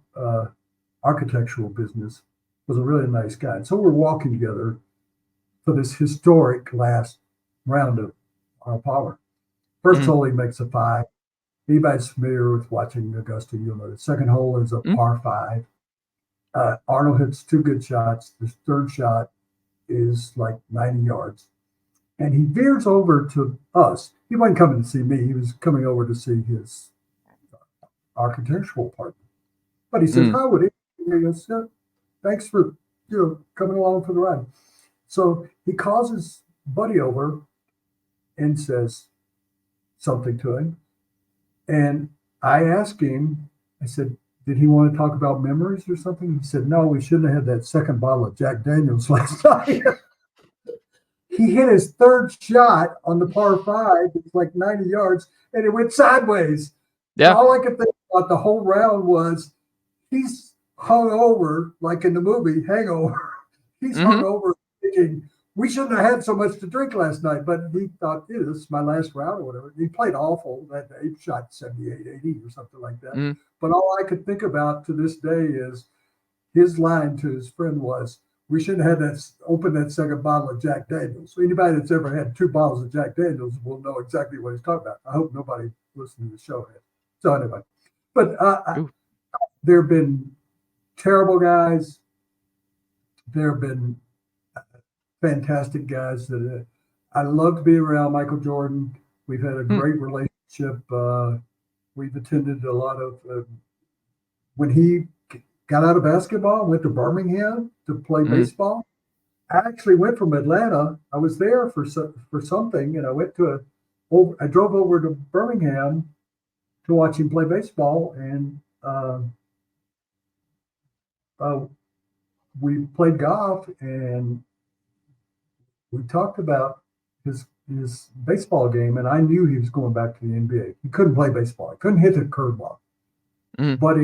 architectural business was a really nice guy. And so we're walking together for this historic last round of Arnold Palmer. First hole, he makes a 5. Anybody's familiar with watching Augusta, you'll know the second hole is a par 5. Arnold hits 2 good shots. The third shot is like 90 yards. And he veers over to us. He wasn't coming to see me. He was coming over to see his architectural partner. But he says, how would he? He goes, yeah, thanks for coming along for the ride. So he calls his buddy over and says something to him. And I asked him, I said, did he want to talk about memories or something? He said, no, we shouldn't have had that second bottle of Jack Daniels last night. He hit his third shot on the par 5. It's like 90 yards, and it went sideways. Yeah. And all I could think about the whole round was he's hung over, like in the movie Hangover. He's hung over thinking, we shouldn't have had so much to drink last night. But he thought, this is my last round or whatever. He played awful. That day. He shot 78, 80 or something like that. But all I could think about to this day is his line to his friend was, we shouldn't have had opened that second bottle of Jack Daniels. So anybody that's ever had 2 bottles of Jack Daniels will know exactly what he's talking about. I hope nobody listening to the show has. So anyway, but there have been terrible guys. There have been fantastic guys that I love to be around. Michael Jordan. We've had a great relationship. We've attended a lot of when he got out of basketball, went to Birmingham to play baseball. I actually went from Atlanta. I was there for something, and I drove over to Birmingham to watch him play baseball, and we played golf, and we talked about his baseball game, and I knew he was going back to the NBA. He couldn't play baseball. He couldn't hit a curveball. But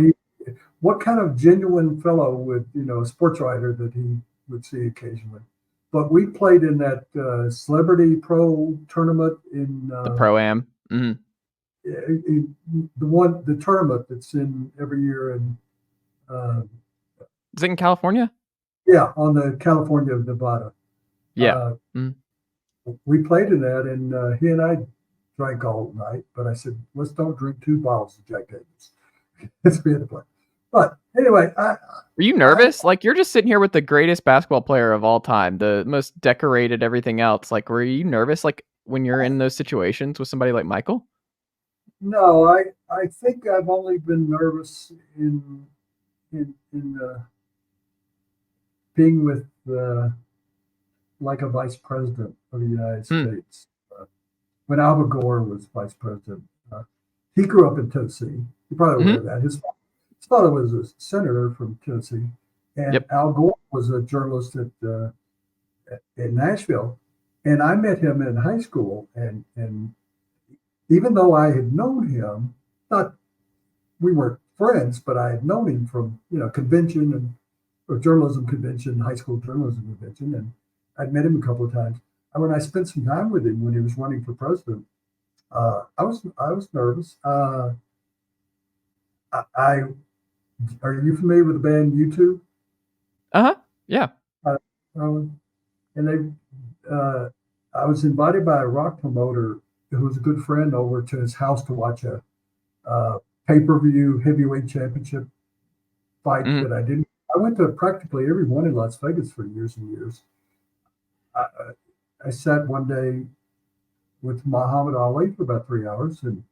what kind of genuine fellow would, a sports writer that he would see occasionally. But we played in that Celebrity Pro tournament in the Pro-Am. The tournament that's in every year in is it in California? Yeah, on the California Nevada. Yeah. we played in that, and he and I drank all night. But I said, let's don't drink 2 bottles of Jack Daniels. Let's be at the play. But anyway, were you nervous? Like, you're just sitting here with the greatest basketball player of all time, the most decorated, everything else. Like, were you nervous, like, when you're in those situations with somebody like Michael? No, I think I've only been nervous in being with like a vice president of the United States. When Al Gore was vice president, he grew up in Tennessee. You probably aware of that. His father was a senator from Tennessee, and Al Gore was a journalist in Nashville. And I met him in high school, and even though I had known him, we weren't friends, but I had known him from convention or journalism convention, high school journalism convention, and I'd met him a couple of times. And when I spent some time with him when he was running for president, I was nervous. Are you familiar with the band U2? Yeah. And I was invited by a rock promoter who was a good friend over to his house to watch a pay-per-view heavyweight championship fight that I didn't. I went to practically every one in Las Vegas for years and years. I sat one day with Muhammad Ali for about 3 hours, and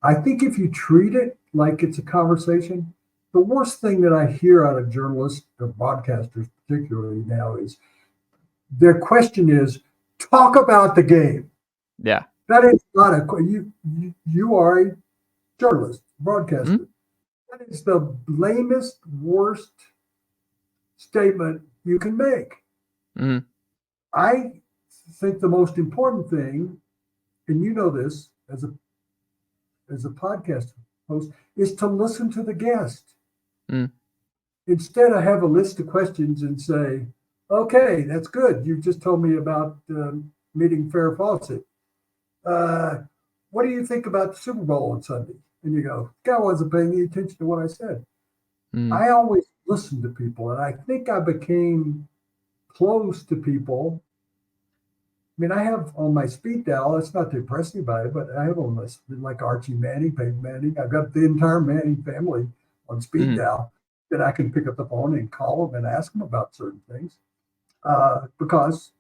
I think if you treat it like it's a conversation, the worst thing that I hear out of journalists or broadcasters, particularly now, is their question is, talk about the game. Yeah. That is not you are a journalist, broadcaster. That is the lamest, worst statement you can make. I think the most important thing, and you know this as a podcast host, is to listen to the guest. Instead, I have a list of questions and say, okay, that's good. You just told me about meeting Farrah Fawcett. What do you think about the Super Bowl on Sunday? And you go, guy wasn't paying any attention to what I said. I always listen to people, and I think I became close to people. I mean, I have on my speed dial, it's not depressing about it, but I have on this, like Archie Manning, Peyton Manning. I've got the entire Manning family on speed dial that I can pick up the phone and call them and ask them about certain things because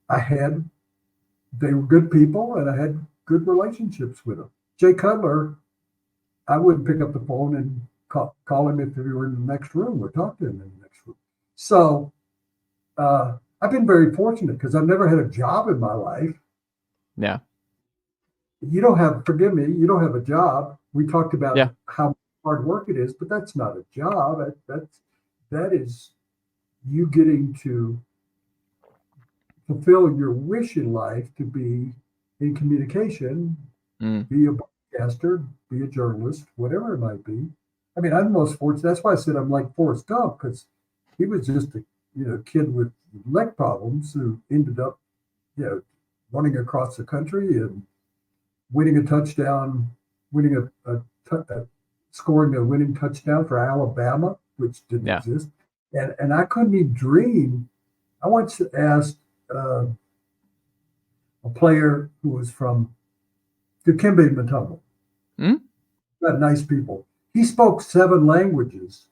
they were good people and I had good relationships with them. Jay Cutler, I wouldn't pick up the phone and call him if we were in the next room or talk to him in the next room. So I've been very fortunate because I've never had a job in my life. Yeah. You don't have a job. We talked about how hard work it is, but that's not a job. That is you getting to fulfill your wish in life to be in communication, be a broadcaster, be a journalist, whatever it might be. I mean, I'm the most fortunate. That's why I said I'm like Forrest Gump, because he was just a kid with leg problems who ended up, running across the country and winning a touchdown, scoring a winning touchdown for Alabama, which didn't exist. And I couldn't even dream. I once asked a player who was from Dikembe Mutombo. Got nice people. He spoke 7 languages,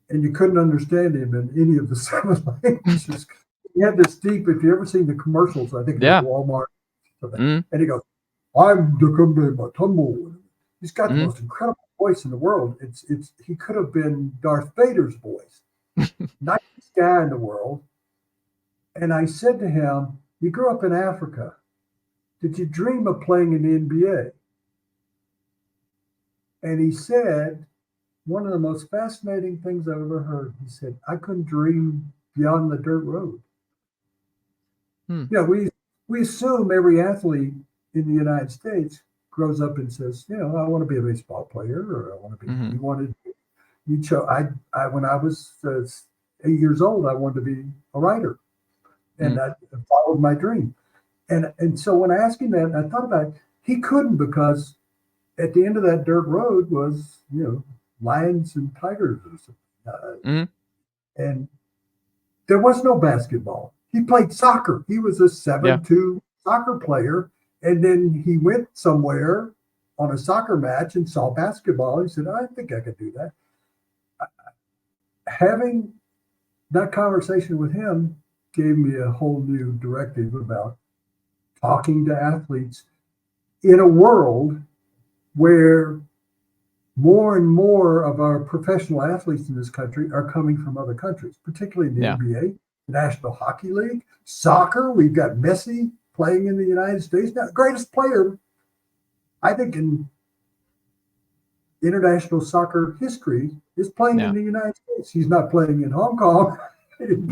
and you couldn't understand him in any of the 7 languages. He had this deep, if you ever seen the commercials, I think it was Walmart. And he goes, I'm Dikembe Mutombo. He's got the most incredible voice in the world. He could have been Darth Vader's voice. Nicest guy in the world. And I said to him, you grew up in Africa. Did you dream of playing in the NBA? And he said, one of the most fascinating things I've ever heard, he said, I couldn't dream beyond the dirt road. We assume every athlete in the United States grows up and says, I want to be a baseball player, or I want to be, when I was 8 years old, I wanted to be a writer, and I followed my dream. And so when I asked him that, and I thought about it, he couldn't, because at the end of that dirt road was, lions and tigers or something. And there was no basketball. He played soccer. He was a 7-2 soccer player. And then he went somewhere on a soccer match and saw basketball. He said, I think I could do that. Having that conversation with him gave me a whole new directive about talking to athletes in a world where more and more of our professional athletes in this country are coming from other countries, particularly in the NBA, the National Hockey League, soccer. We've got Messi playing in the United States. Now, the greatest player, I think, in international soccer history is playing in the United States. He's not playing in Hong Kong. And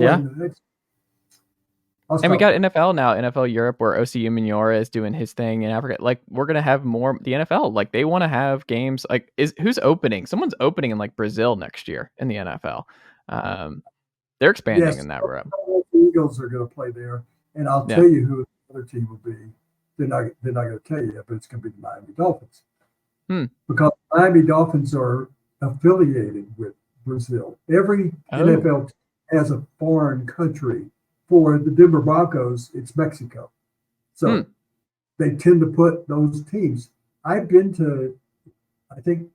we got NFL now, NFL Europe, where OCU Minora is doing his thing in Africa. Like, we're gonna have more the NFL. Like, they want to have games. Like, who's opening? Someone's opening in like Brazil next year in the NFL. They're expanding in that room. The Eagles are going to play there, and I'll tell you who the other team will be. They're not going to tell you yet, but it's going to be the Miami Dolphins. Because Miami Dolphins are affiliated with Brazil. Every NFL has a foreign country. For the Denver Broncos, it's Mexico. So they tend to put those teams. I've been to, I think,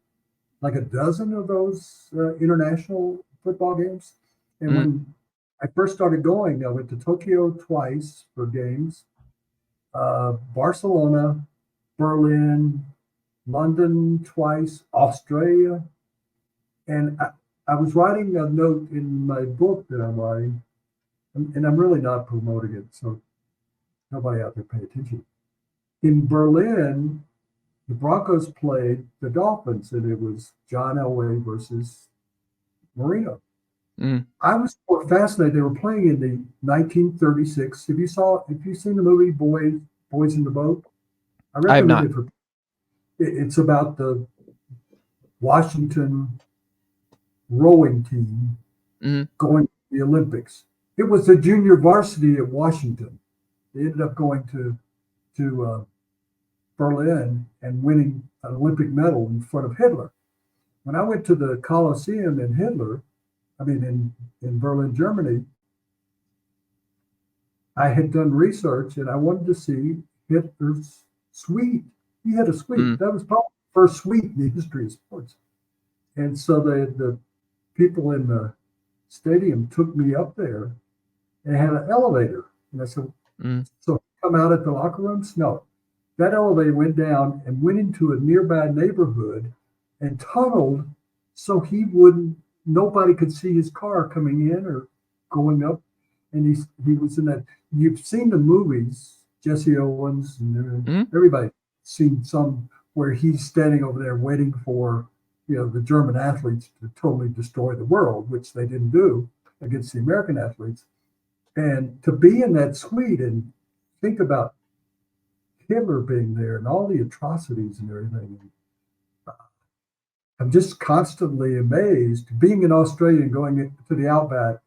like a dozen of those international football games. And when I first started going, I went to Tokyo twice for games, Barcelona, Berlin, London twice, Australia. And I was writing a note in my book that I'm writing, and I'm really not promoting it, so nobody out there pay attention. In Berlin, the Broncos played the Dolphins, and it was John Elway versus Marino. I was more fascinated. They were playing in the 1936. If you seen the movie Boys in the Boat? I have not. It's about the Washington rowing team going to the Olympics. It was the junior varsity at Washington. They ended up going to Berlin and winning an Olympic medal in front of Hitler. When I went to the Coliseum in Berlin, Germany, I had done research and I wanted to see Hitler's suite. He had a suite. That was probably the first suite in the history of sports. And so the people in the stadium took me up there and had an elevator. And I said, so come out at the locker rooms? No. That elevator went down and went into a nearby neighborhood and tunneled so nobody could see his car coming in or going up. And he was in that. You've seen the movies, Jesse Owens, and everybody seen some where he's standing over there waiting for the German athletes to totally destroy the world, which they didn't do against the American athletes. And to be in that suite and think about Hitler being there and all the atrocities and everything. I'm just constantly amazed being in Australia and going to the Outback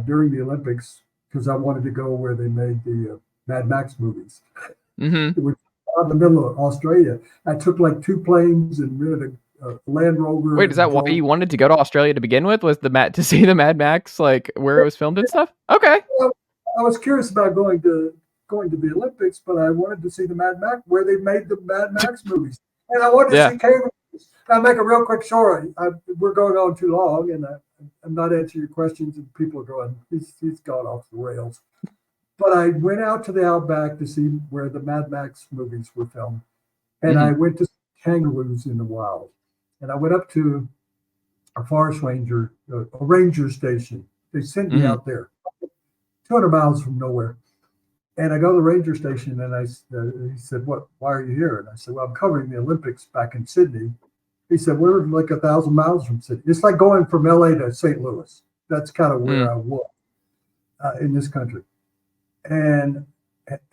during the Olympics because I wanted to go where they made the Mad Max movies. It was in the middle of Australia. I took like 2 planes and rented a Land Rover. Wait, is that why you wanted to go to Australia to begin with? Was to see the Mad Max, like where it was filmed and stuff? Okay. I was curious about going to the Olympics, but I wanted to see the Mad Max where they made the Mad Max movies, and I wanted to see kangaroos. I'll make a real quick story. We're going on too long, and I'm not answering your questions, and people are going, he's gone off the rails. But I went out to the Outback to see where the Mad Max movies were filmed, and I went to see kangaroos in the wild. And I went up to a forest ranger, a ranger station. They sent me out there, 200 miles from nowhere. And I go to the ranger station, and he said, why are you here? And I said, well, I'm covering the Olympics back in Sydney. He said, we're like 1,000 miles from Sydney. It's like going from LA to St. Louis. That's kind of where I was in this country. And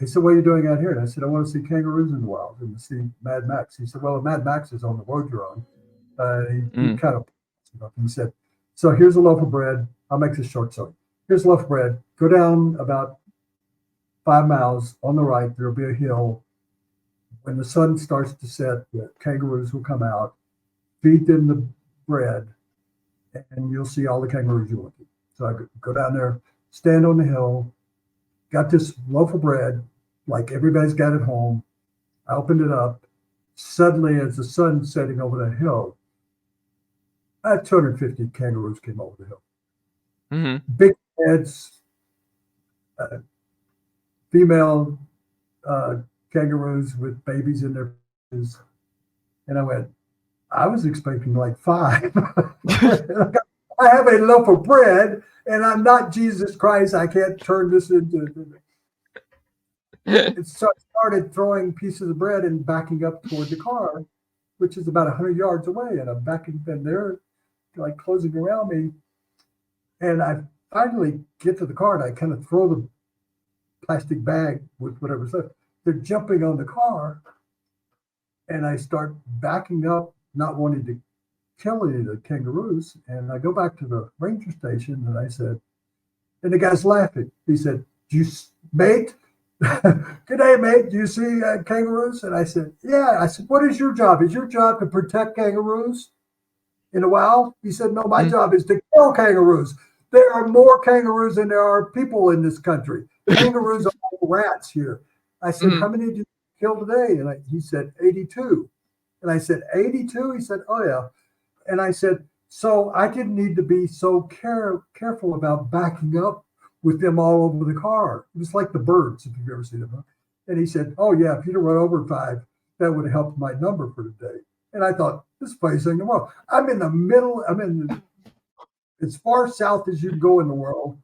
he said, what are you doing out here? And I said, I want to see kangaroos in the wild and to see Mad Max. He said, well, the Mad Max is on the road you're on. He kind of, he said, so here's a loaf of bread. I'll make this short. So here's a loaf of bread. Go down about 5 miles on the right. There'll be a hill. When the sun starts to set, the kangaroos will come out. Feed them the bread, and you'll see all the kangaroos you want to. So I go down there, stand on the hill, got this loaf of bread, like everybody's got at home. I opened it up. Suddenly, as the sun's setting over the hill, 250 kangaroos came over the hill. Mm-hmm. Big heads, female kangaroos with babies in their faces. And I went, I was expecting like 5. I have a loaf of bread, and I'm not Jesus Christ. I can't turn this into. So I started throwing pieces of bread and backing up toward the car, which is about 100 yards away. And I'm backing, and they're like closing around me. And I finally get to the car, and I kind of throw the plastic bag with whatever's left. They're jumping on the car, and I start backing up, not wanting to kill any of the kangaroos. And I go back to the ranger station, and I said, and the guy's laughing. He said, mate, good day, mate. Do you see kangaroos? And I said, yeah. I said, what is your job? Is your job to protect kangaroos in the wild? He said, no, my job is to kill kangaroos. There are more kangaroos than there are people in this country. Kangaroos are all rats here. I said, how many did you kill today? And he said, 82. And I said, 82? He said, oh, yeah. And I said, so I didn't need to be so careful about backing up with them all over the car. It was like the birds, if you've ever seen them. Huh? And he said, oh, yeah, if you'd have run over 5, that would have helped my number for today. And I thought, this is the funniest thing in the world. I'm in the middle. As far south as you can go in the world,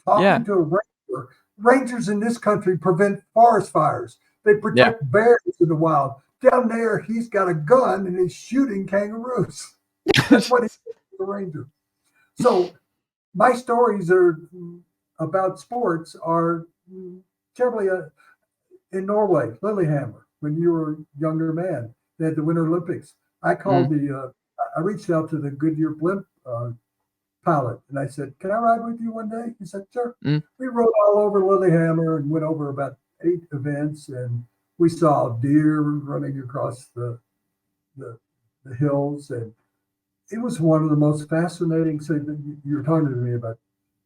talking to a ranger. Rangers in this country prevent forest fires. They protect bears in the wild. Down there, he's got a gun and he's shooting kangaroos. That's what he's the ranger. So my stories are about sports are terribly in Norway, Lillehammer, when you were a younger man. They had the Winter Olympics. I called I reached out to the Goodyear blimp pilot, and I said, can I ride with you one day? He said, sure. We rode all over Lillehammer and went over about 8 events, and we saw deer running across the hills, and it was one of the most fascinating things that you were talking to me about,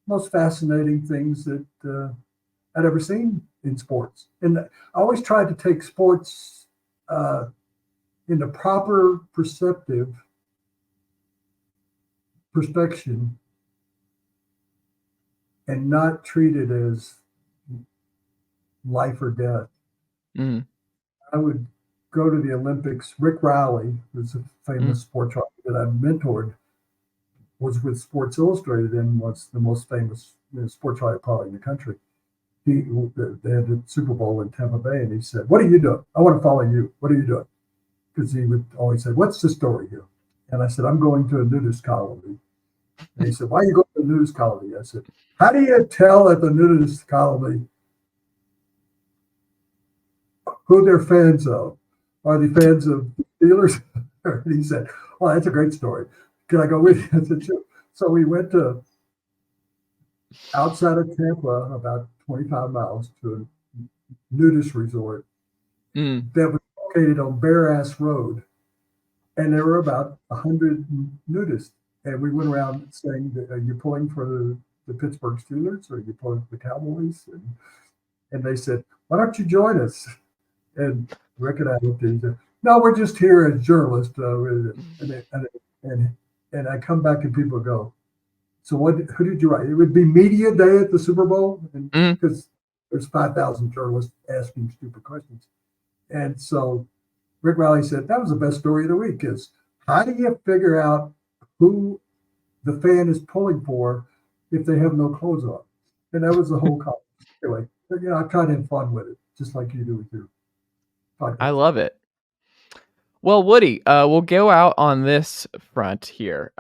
most fascinating things that I'd ever seen in sports. And I always tried to take sports in the proper perspective and not treat it as life or death. I would go to the Olympics. Rick Reilly, who's a famous sports writer that I mentored, was with Sports Illustrated and was the most famous sports writer probably in the country. They had the Super Bowl in Tampa Bay, and he said, what are you doing? I want to follow you. What are you doing? Because he would always say, what's the story here? And I said, I'm going to a nudist colony. And he said, why are you going to a nudist colony? I said, how do you tell at the nudist colony who they're fans of? Are they fans of Steelers? And he said, well, that's a great story. Can I go with you? I said, sure. So we went to outside of Tampa, about 25 miles, to a nudist resort that was located on Bear Ass Road. And there were about 100 nudists. And we went around saying, are you pulling for the Pittsburgh Steelers, or are you pulling for the Cowboys? And they said, why don't you join us? And Rick and I looked at each other. No, we're just here as journalists. And I come back and people go, so who did you write? It would be media day at the Super Bowl, because there's 5,000 journalists asking stupid questions. And so Rick Reilly said, that was the best story of the week, is how do you figure out who the fan is pulling for if they have no clothes on? And that was the whole conversation. Anyway, I try to have fun with it, just like you do with your podcast. I love it. Well, Woody, we'll go out on this front here.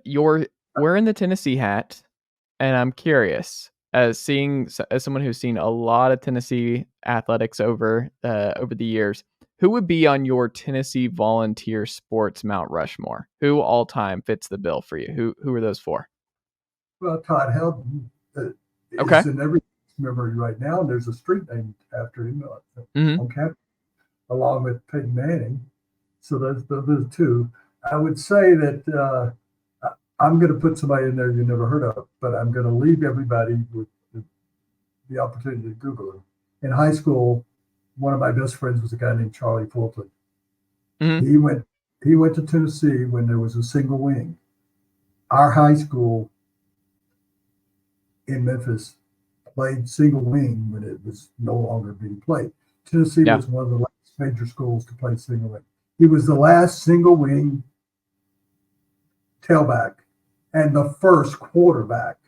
You're wearing the Tennessee hat, and I'm curious, as someone who's seen a lot of Tennessee athletics over the years, who would be on your Tennessee volunteer sports Mount Rushmore? Who all time fits the bill for you? Who are those for? Well, Todd Helton is in every memory right now, and there's a street named after him on campus, along with Peyton Manning. So those are 2. I would say that I'm going to put somebody in there you never heard of, but I'm going to leave everybody with the opportunity to Google him. In high school, one of my best friends was a guy named Charlie Fulton. Mm-hmm. He went to Tennessee when there was a single wing. Our high school in Memphis played single wing when it was no longer being played. Tennessee was one of the last major schools to play single wing. He was the last single wing tailback and the first quarterback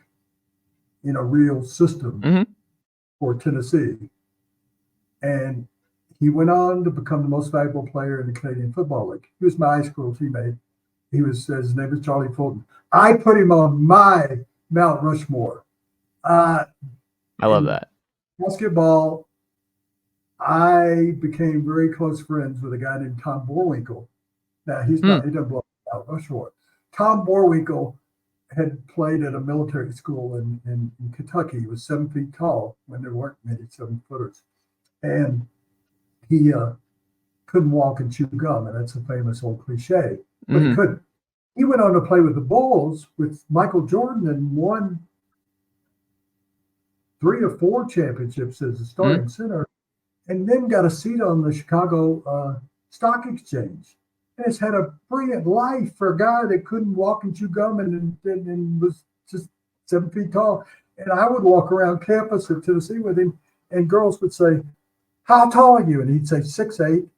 in a real system for Tennessee. And he went on to become the most valuable player in the Canadian Football League. He was my high school teammate. His name was Charlie Fulton. I put him on my Mount Rushmore. I love that. Basketball, I became very close friends with a guy named Tom Borwinkle. Now, he doesn't belong to Mount Rushmore. Tom Borwinkle had played at a military school in Kentucky. He was 7 feet tall when there weren't many 7-footers. And he couldn't walk and chew gum, and that's a famous old cliche, but he couldn't. He went on to play with the Bulls with Michael Jordan and won 3 or 4 championships as a starting center, and then got a seat on the Chicago Stock Exchange. And has had a brilliant life for a guy that couldn't walk and chew gum and was just 7 feet tall. And I would walk around campus at Tennessee with him, and girls would say, "How tall are you?" And he'd say 6'8".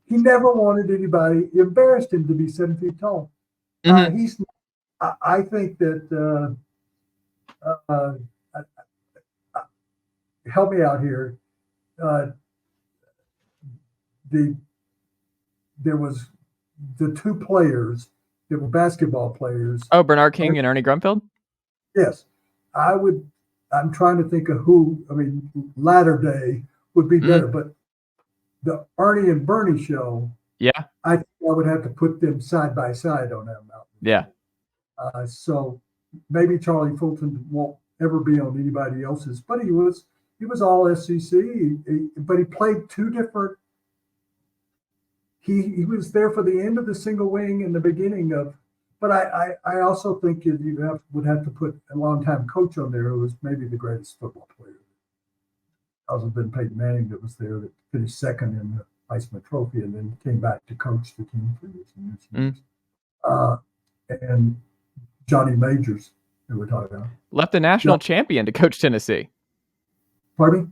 He never wanted anybody, embarrassed him to be 7 feet tall. I think that, help me out here. There was the 2 players that were basketball players. Oh, Bernard King and Ernie Grunfeld? Yes. I'm trying to think of who, latter day would be better, but the Ernie and Bernie show, I think I would have to put them side by side on that mountain. Yeah. So maybe Charlie Fulton won't ever be on anybody else's, but he was all SEC, but he played 2 different. He was there for the end of the single wing and the beginning of, but I also think you would have to put a longtime coach on there who was maybe the greatest football player. Other than Peyton Manning that was there that finished second in the Heisman Trophy and then came back to coach the team for years and years. And Johnny Majors, who we're talking about. Left the national champion to coach Tennessee. Pardon me?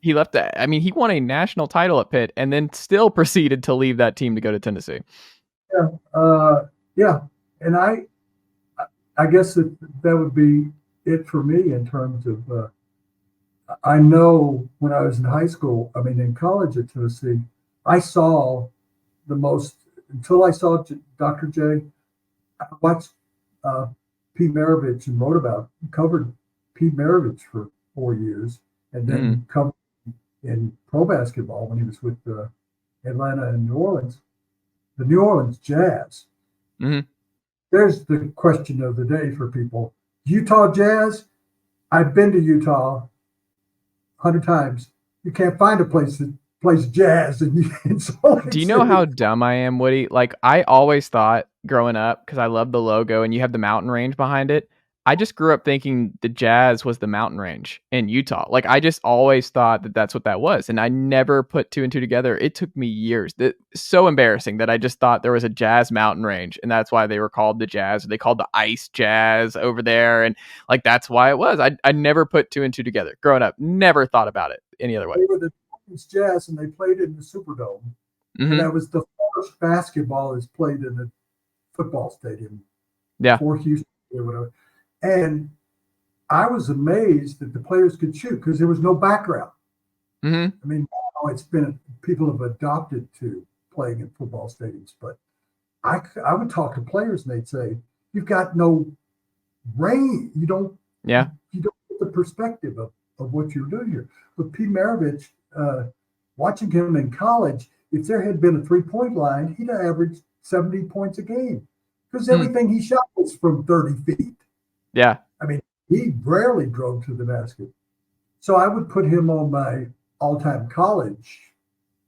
He left he won a national title at Pitt and then still proceeded to leave that team to go to Tennessee. Yeah. And I guess that would be it for me in terms of, I know when I was in high school, in college at Tennessee, I saw until I saw Dr. J, I watched Pete Maravich and covered Pete Maravich for 4 years, and then covered in pro basketball when he was with Atlanta and New Orleans, the New Orleans Jazz. There's the question of the day for people. Utah Jazz, I've been to Utah 100 times. You can't find a place that plays jazz. Do you know how dumb I am, Woody? Like, I always thought growing up, because I love the logo and you have the mountain range behind it, I just grew up thinking the Jazz was the mountain range in Utah. Like, I just always thought that that's what that was. And I never put 2 and 2 together. It took me years. It's so embarrassing that I just thought there was a Jazz mountain range. And that's why they were called the Jazz. They called the Ice Jazz over there. And like, that's why it was. I never put 2 and 2 together. Growing up, never thought about it any other way. They were the Jazz and they played in the Superdome. And that was the first basketball that's played in a football stadium. For Houston or whatever. And I was amazed that the players could shoot because there was no background. Now it's been, people have adopted to playing in football stadiums, but I would talk to players and they'd say, "You've got no range. You don't get the perspective of what you're doing here." With Pete Maravich, watching him in college, if there had been a 3-point line, he'd have averaged 70 points a game because everything he shot was from 30 feet. Yeah. He rarely drove to the basket. So I would put him on my all-time college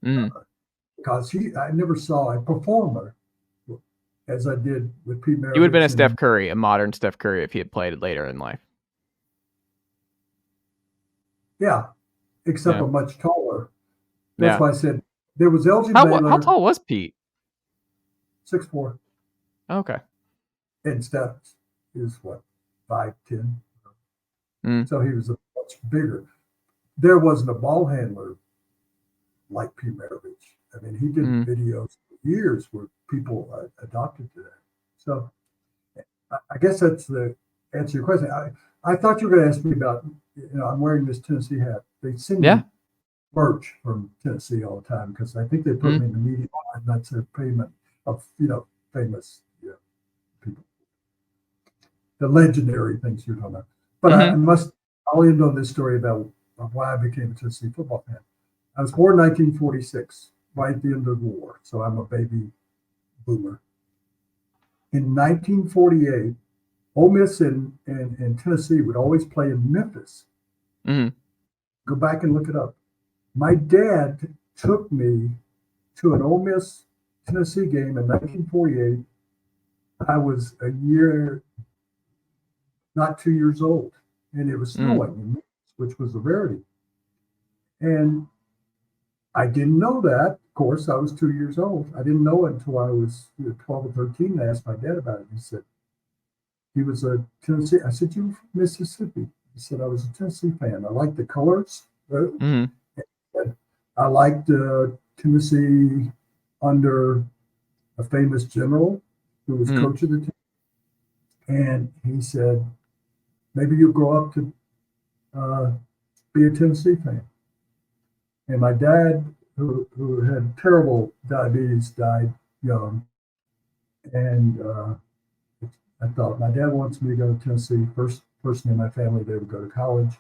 because I never saw a performer as I did with Pete Maravich. He would have been a Steph Curry, a modern Steph Curry, if he had played it later in life. Yeah, except Yeah. a much taller. That's Yeah. why I said there was Elgin How Baylor, tall was Pete? 6'4", Okay. and Steph is what, 5'10". Mm. So he was much bigger. There wasn't a ball handler like Pete Maravich. I mean, he did videos for years where people adopted to that. So I guess that's the answer to your question. I thought you were going to ask me about, I'm wearing this Tennessee hat. They send me merch from Tennessee all the time because I think they put me in the media, and that's a payment of, famous people. The legendary things you're talking about. But I'll end on this story about why I became a Tennessee football fan. I was born in 1946, right at the end of the war. So I'm a baby boomer. In 1948, Ole Miss and Tennessee would always play in Memphis. Go back and look it up. My dad took me to an Ole Miss Tennessee game in 1948. I was a year, not 2 years old, and it was snowing in Memphis, which was a rarity. And I didn't know that. Of course, I was 2 years old. I didn't know it until I was 12 or 13. I asked my dad about it. He said, he was a Tennessee. I said, you were from Mississippi. He said, I was a Tennessee fan. I liked the colors. I liked Tennessee under a famous general who was coach of the team. And he said, maybe you'll grow up to be a Tennessee fan. And my dad, who had terrible diabetes, died young. And I thought, my dad wants me to go to Tennessee. First person in my family that would go to college.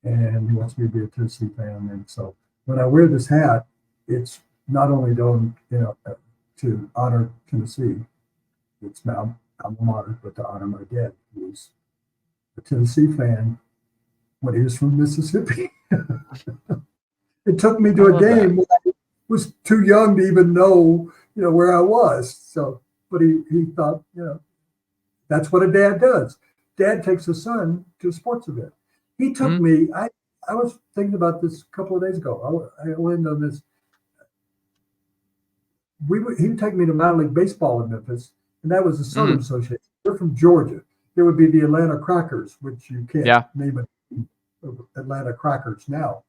And he wants me to be a Tennessee fan. And so when I wear this hat, it's not only done, to honor Tennessee, it's now I'm honored, but to honor my dad, who was a Tennessee fan when he was from Mississippi. It took me to a game when I was too young to even know, where I was. So, but he thought, that's what a dad does. Dad takes his son to a sports event. He took me, I was thinking about this a couple of days ago. I went on this. He would take me to minor league baseball in Memphis, and that was the Southern Association. They're from Georgia. There would be the Atlanta Crackers, which you can't name it Atlanta Crackers now.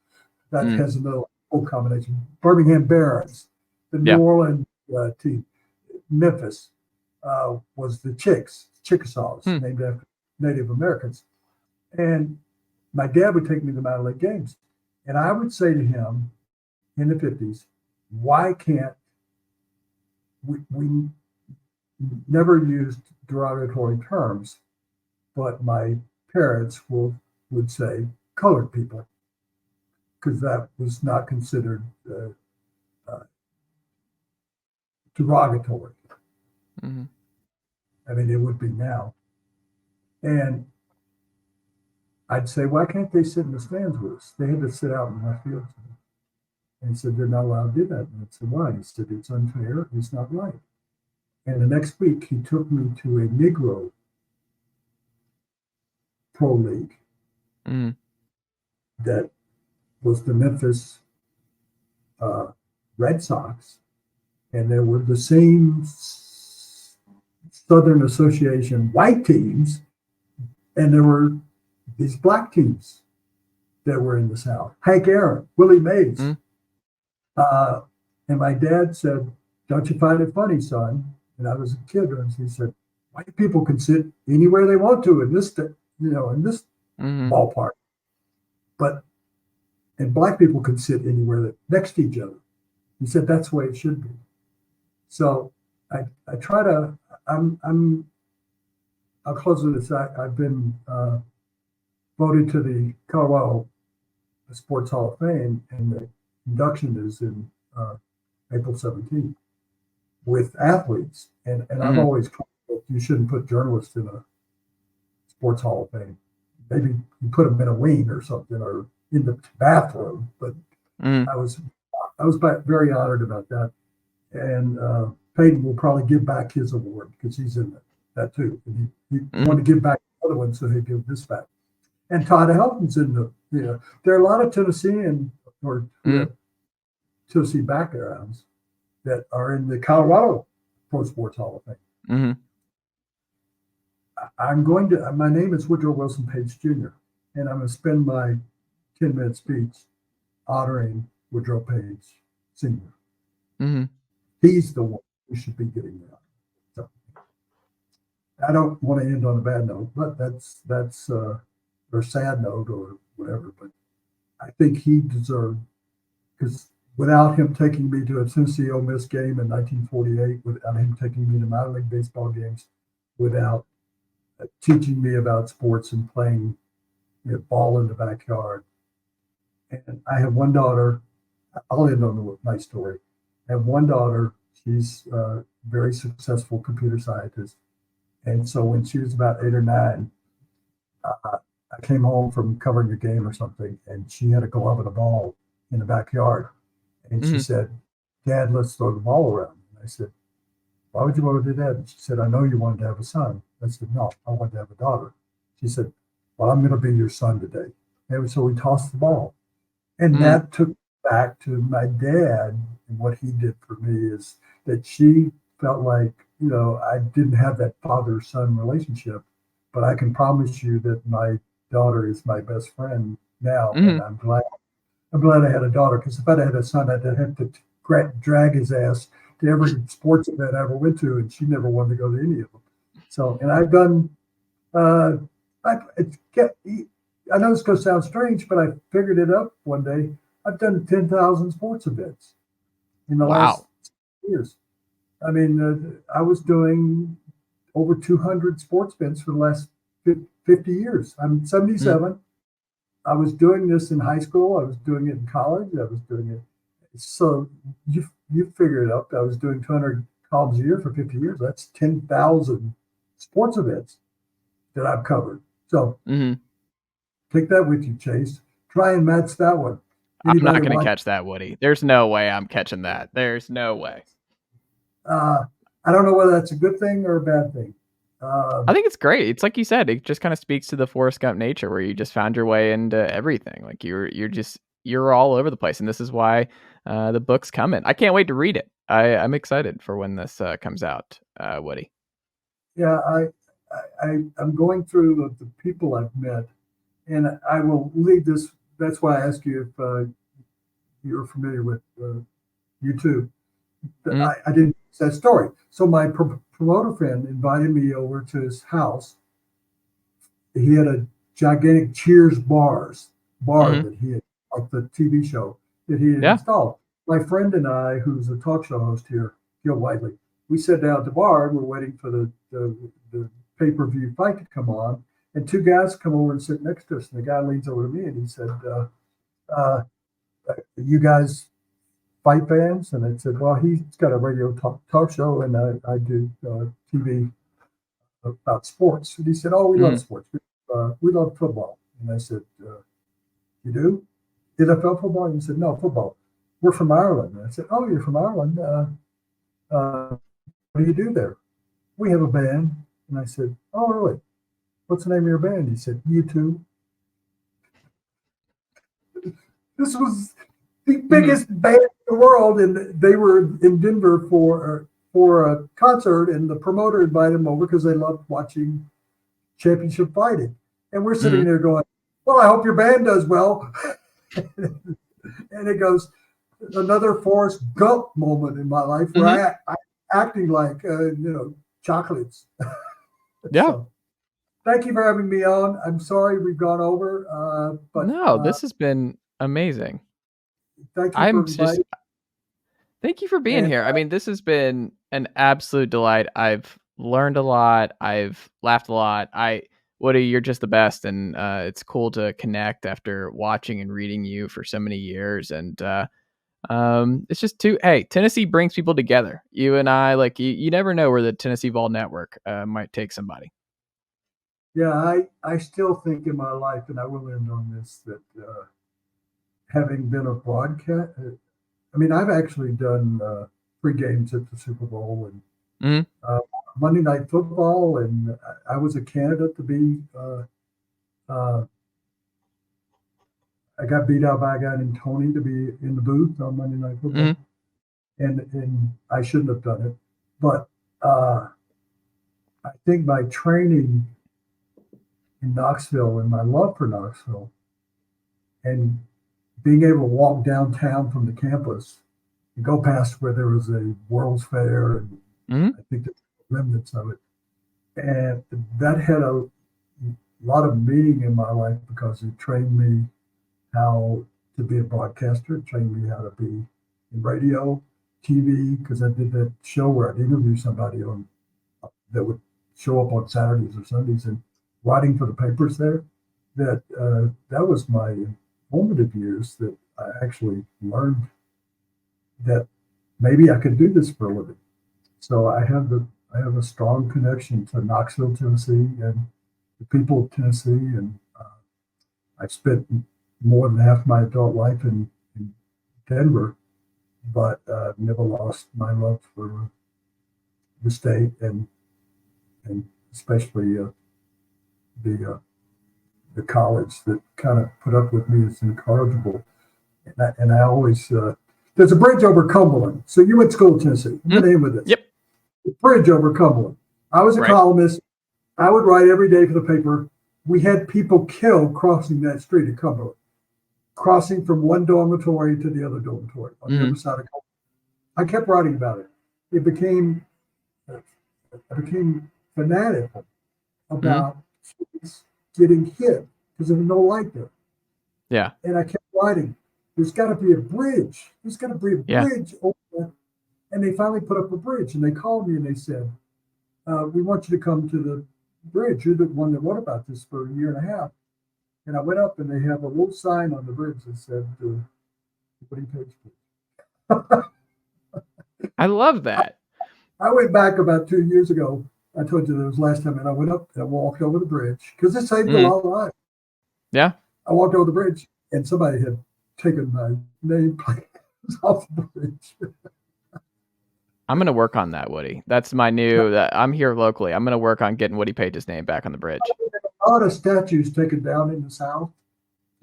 That has another whole combination. Birmingham Barons, the New Orleans team. Memphis was the Chickasaws, named after Native Americans. And my dad would take me to minor league games. And I would say to him in the 50s, why can't we never used derogatory terms, but my parents would say colored people, because that was not considered derogatory. I mean, it would be now. And I'd say, why can't they sit in the stands with us? They had to sit out in my field. And he said, they're not allowed to do that. And I said, why? He said, it's unfair. It's not right. And the next week, he took me to a Negro pro league that was the Memphis Red Sox. And there were the same Southern Association white teams, and there were these black teams that were in the South. Hank Aaron, Willie Mays. And my dad said, don't you find it funny, son? And I was a kid, and he said, white people can sit anywhere they want to in this, in this ballpark. And black people can sit anywhere next to each other. He said, that's the way it should be. So I try to, I'll close with this. I've been voted to the Colorado Sports Hall of Fame, and the induction is in April 17th with athletes. And I've always claimed that you shouldn't put journalists in a Sports Hall of Fame. Maybe you put them in a wing or something, or in the bathroom. But I was very honored about that. And Peyton will probably give back his award because he's in that too. And he wanted to give back the other one, so he'd give this back. And Todd Helton's in the Yeah, there are a lot of Tennessean or Tennessee backgrounds that are in the Colorado Pro Sports Hall of Fame. My name is Woodrow Wilson Page Jr., and I'm going to spend my 10-minute speech honoring Woodrow Page Sr. He's the one who should be getting that. So, I don't want to end on a bad note, but that's or sad note or whatever. But I think he deserved, because without him taking me to a Tennessee Ole Miss game in 1948, without him taking me to minor league baseball games, without teaching me about sports and playing ball in the backyard. And I have one daughter. I'll end on my story. I have one daughter. She's a very successful computer scientist. And so when she was about 8 or 9, I came home from covering a game or something, and she had a glove and a ball in the backyard. And she said, "Dad, let's throw the ball around." And I said, "Why would you want to do that?" And she said, "I know you wanted to have a son." I said, "No, I wanted to have a daughter." She said, "Well, I'm going to be your son today." And so we tossed the ball. And that took back to my dad, and what he did for me is that she felt like, I didn't have that father-son relationship, but I can promise you that my daughter is my best friend now, and I'm glad I had a daughter, because if I'd had a son, I'd have to drag his ass to every sports event I ever went to, and she never wanted to go to any of them. So, and I've done, I know this is going to sound strange, but I figured it up one day. I've done 10,000 sports events in the last years. I mean, I was doing over 200 sports events for the last 50 years. I'm 77. I was doing this in high school. I was doing it in college. I was doing it. So you figure it out. I was doing 200 columns a year for 50 years. That's 10,000 sports events that I've covered. So take that with you, Chase. Try and match that one. I'm not going to catch that, Woody. There's no way I'm catching that. There's no way. I don't know whether that's a good thing or a bad thing. I think it's great. It's like you said, it just kind of speaks to the Forrest Gump nature, where you just found your way into everything. Like you're all over the place, and this is why the book's coming. I can't wait to read it. I'm excited for when this comes out, Woody. Yeah, I'm going through the people I've met, and I will leave this. That's why I asked you if you're familiar with YouTube. I didn't use that story. So my promoter friend invited me over to his house. He had a gigantic Cheers bar that he had, like the TV show that he had installed. My friend and I, who's a talk show host here, Gil Whiteley, we sat down at the bar and we're waiting for the pay-per-view fight to come on. And two guys come over and sit next to us. And the guy leans over to me and he said, "You guys fight fans?" And I said, "Well, he's got a radio talk show, and I do TV about sports." And he said, "Oh, we love sports. We love football." And I said, "You do? NFL football?" And he said, "No, football. We're from Ireland." And I said, "Oh, you're from Ireland? What do you do there?" "We have a band." And I said, "Oh, really? What's the name of your band?" He said, "U2." This was the biggest band in the world, and they were in Denver for a concert, and the promoter invited them over because they loved watching championship fighting. And we're sitting there going, "Well, I hope your band does well." And it goes, another Forrest Gump moment in my life where I'm acting like chocolates. Yeah. So, thank you for having me on. I'm sorry we've gone over, but no, this has been amazing. Thank you Thank you for being here. I mean, this has been an absolute delight. I've learned a lot. I've laughed a lot. Woody, you're just the best, and it's cool to connect after watching and reading you for so many years. And it's just Tennessee brings people together. You and I, like you never know where the Tennessee Vols Network might take somebody. Yeah, I still think in my life, and I will end on this, that having been a broadcast, I mean, I've actually done 3 games at the Super Bowl and Monday Night Football, and I was a candidate to be I got beat out by a guy named Tony to be in the booth on Monday Night Football. And I shouldn't have done it. But I think my training in Knoxville and my love for Knoxville and being able to walk downtown from the campus and go past where there was a World's Fair, and I think there's remnants of it. And that had a lot of meaning in my life because it trained me how to be a broadcaster, it trained me how to be in radio, TV, because I did that show where I'd interview somebody that would show up on Saturdays or Sundays, and writing for the papers there. That was my formative years that I actually learned that maybe I could do this for a living. So I have a strong connection to Knoxville, Tennessee, and the people of Tennessee, and I've spent more than half my adult life in Denver, but never lost my love for the state and especially the college that kind of put up with me as incorrigible. And I always there's a bridge over Cumberland. So you went to school in Tennessee. I'm gonna end with this. Yep. The bridge over Cumberland. I was a columnist. I would write every day for the paper. We had people killed crossing that street at Cumberland, crossing from one dormitory to the other dormitory on the other side of Cumberland. I kept writing about it. I became fanatical about kids getting hit because there was no light there. Yeah. And I kept writing, there's got to be a bridge. There's got to be a bridge over there. And they finally put up a bridge, and they called me and they said, we want you to come to the bridge. You're the one that wrote about this for a year and a half. And I went up, and they have a little sign on the bridge that said, Woody Paige Bridge. I love that. I went back about 2 years ago. I told you that was the last time, and I went up and I walked over the bridge because it saved a lot of lives. Yeah. I walked over the bridge, and somebody had taken my nameplate off the bridge. I'm going to work on that, Woody. That's my new, I'm here locally. I'm going to work on getting Woody Paige's name back on the bridge. A lot of statues taken down in the South.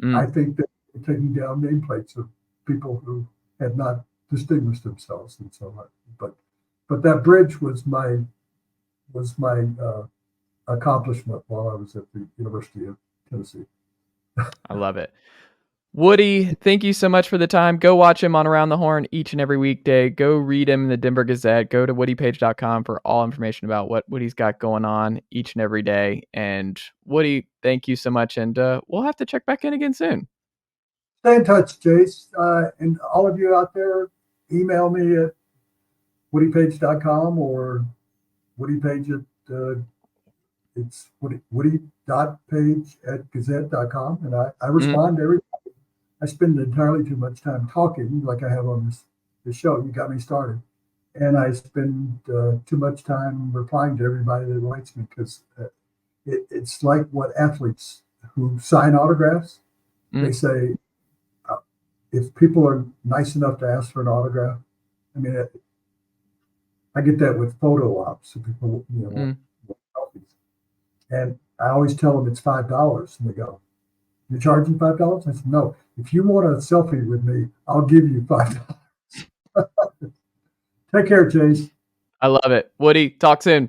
I think that they're taking down nameplates of people who had not distinguished themselves and so on. But that bridge was my accomplishment while I was at the University of Tennessee. I love it. Woody, thank you so much for the time. Go watch him on Around the Horn each and every weekday. Go read him in the Denver Gazette. Go to woodypaige.com for all information about what Woody's got going on each and every day. And Woody, thank you so much. And we'll have to check back in again soon. Stay in touch, Jace. And all of you out there, email me at woodypaige.com or woodypaige at it's woody.page@gazette.com. And I respond to everybody. I spend entirely too much time talking like I have on this show. You got me started. And I spend too much time replying to everybody that writes me because it's like what athletes who sign autographs, they say, if people are nice enough to ask for an autograph, I mean, I get that with photo ops. So people, want selfies. And I always tell them it's $5. And they go, you're charging $5? I said, no. If you want a selfie with me, I'll give you $5. Take care, Chase. I love it. Woody, talk soon.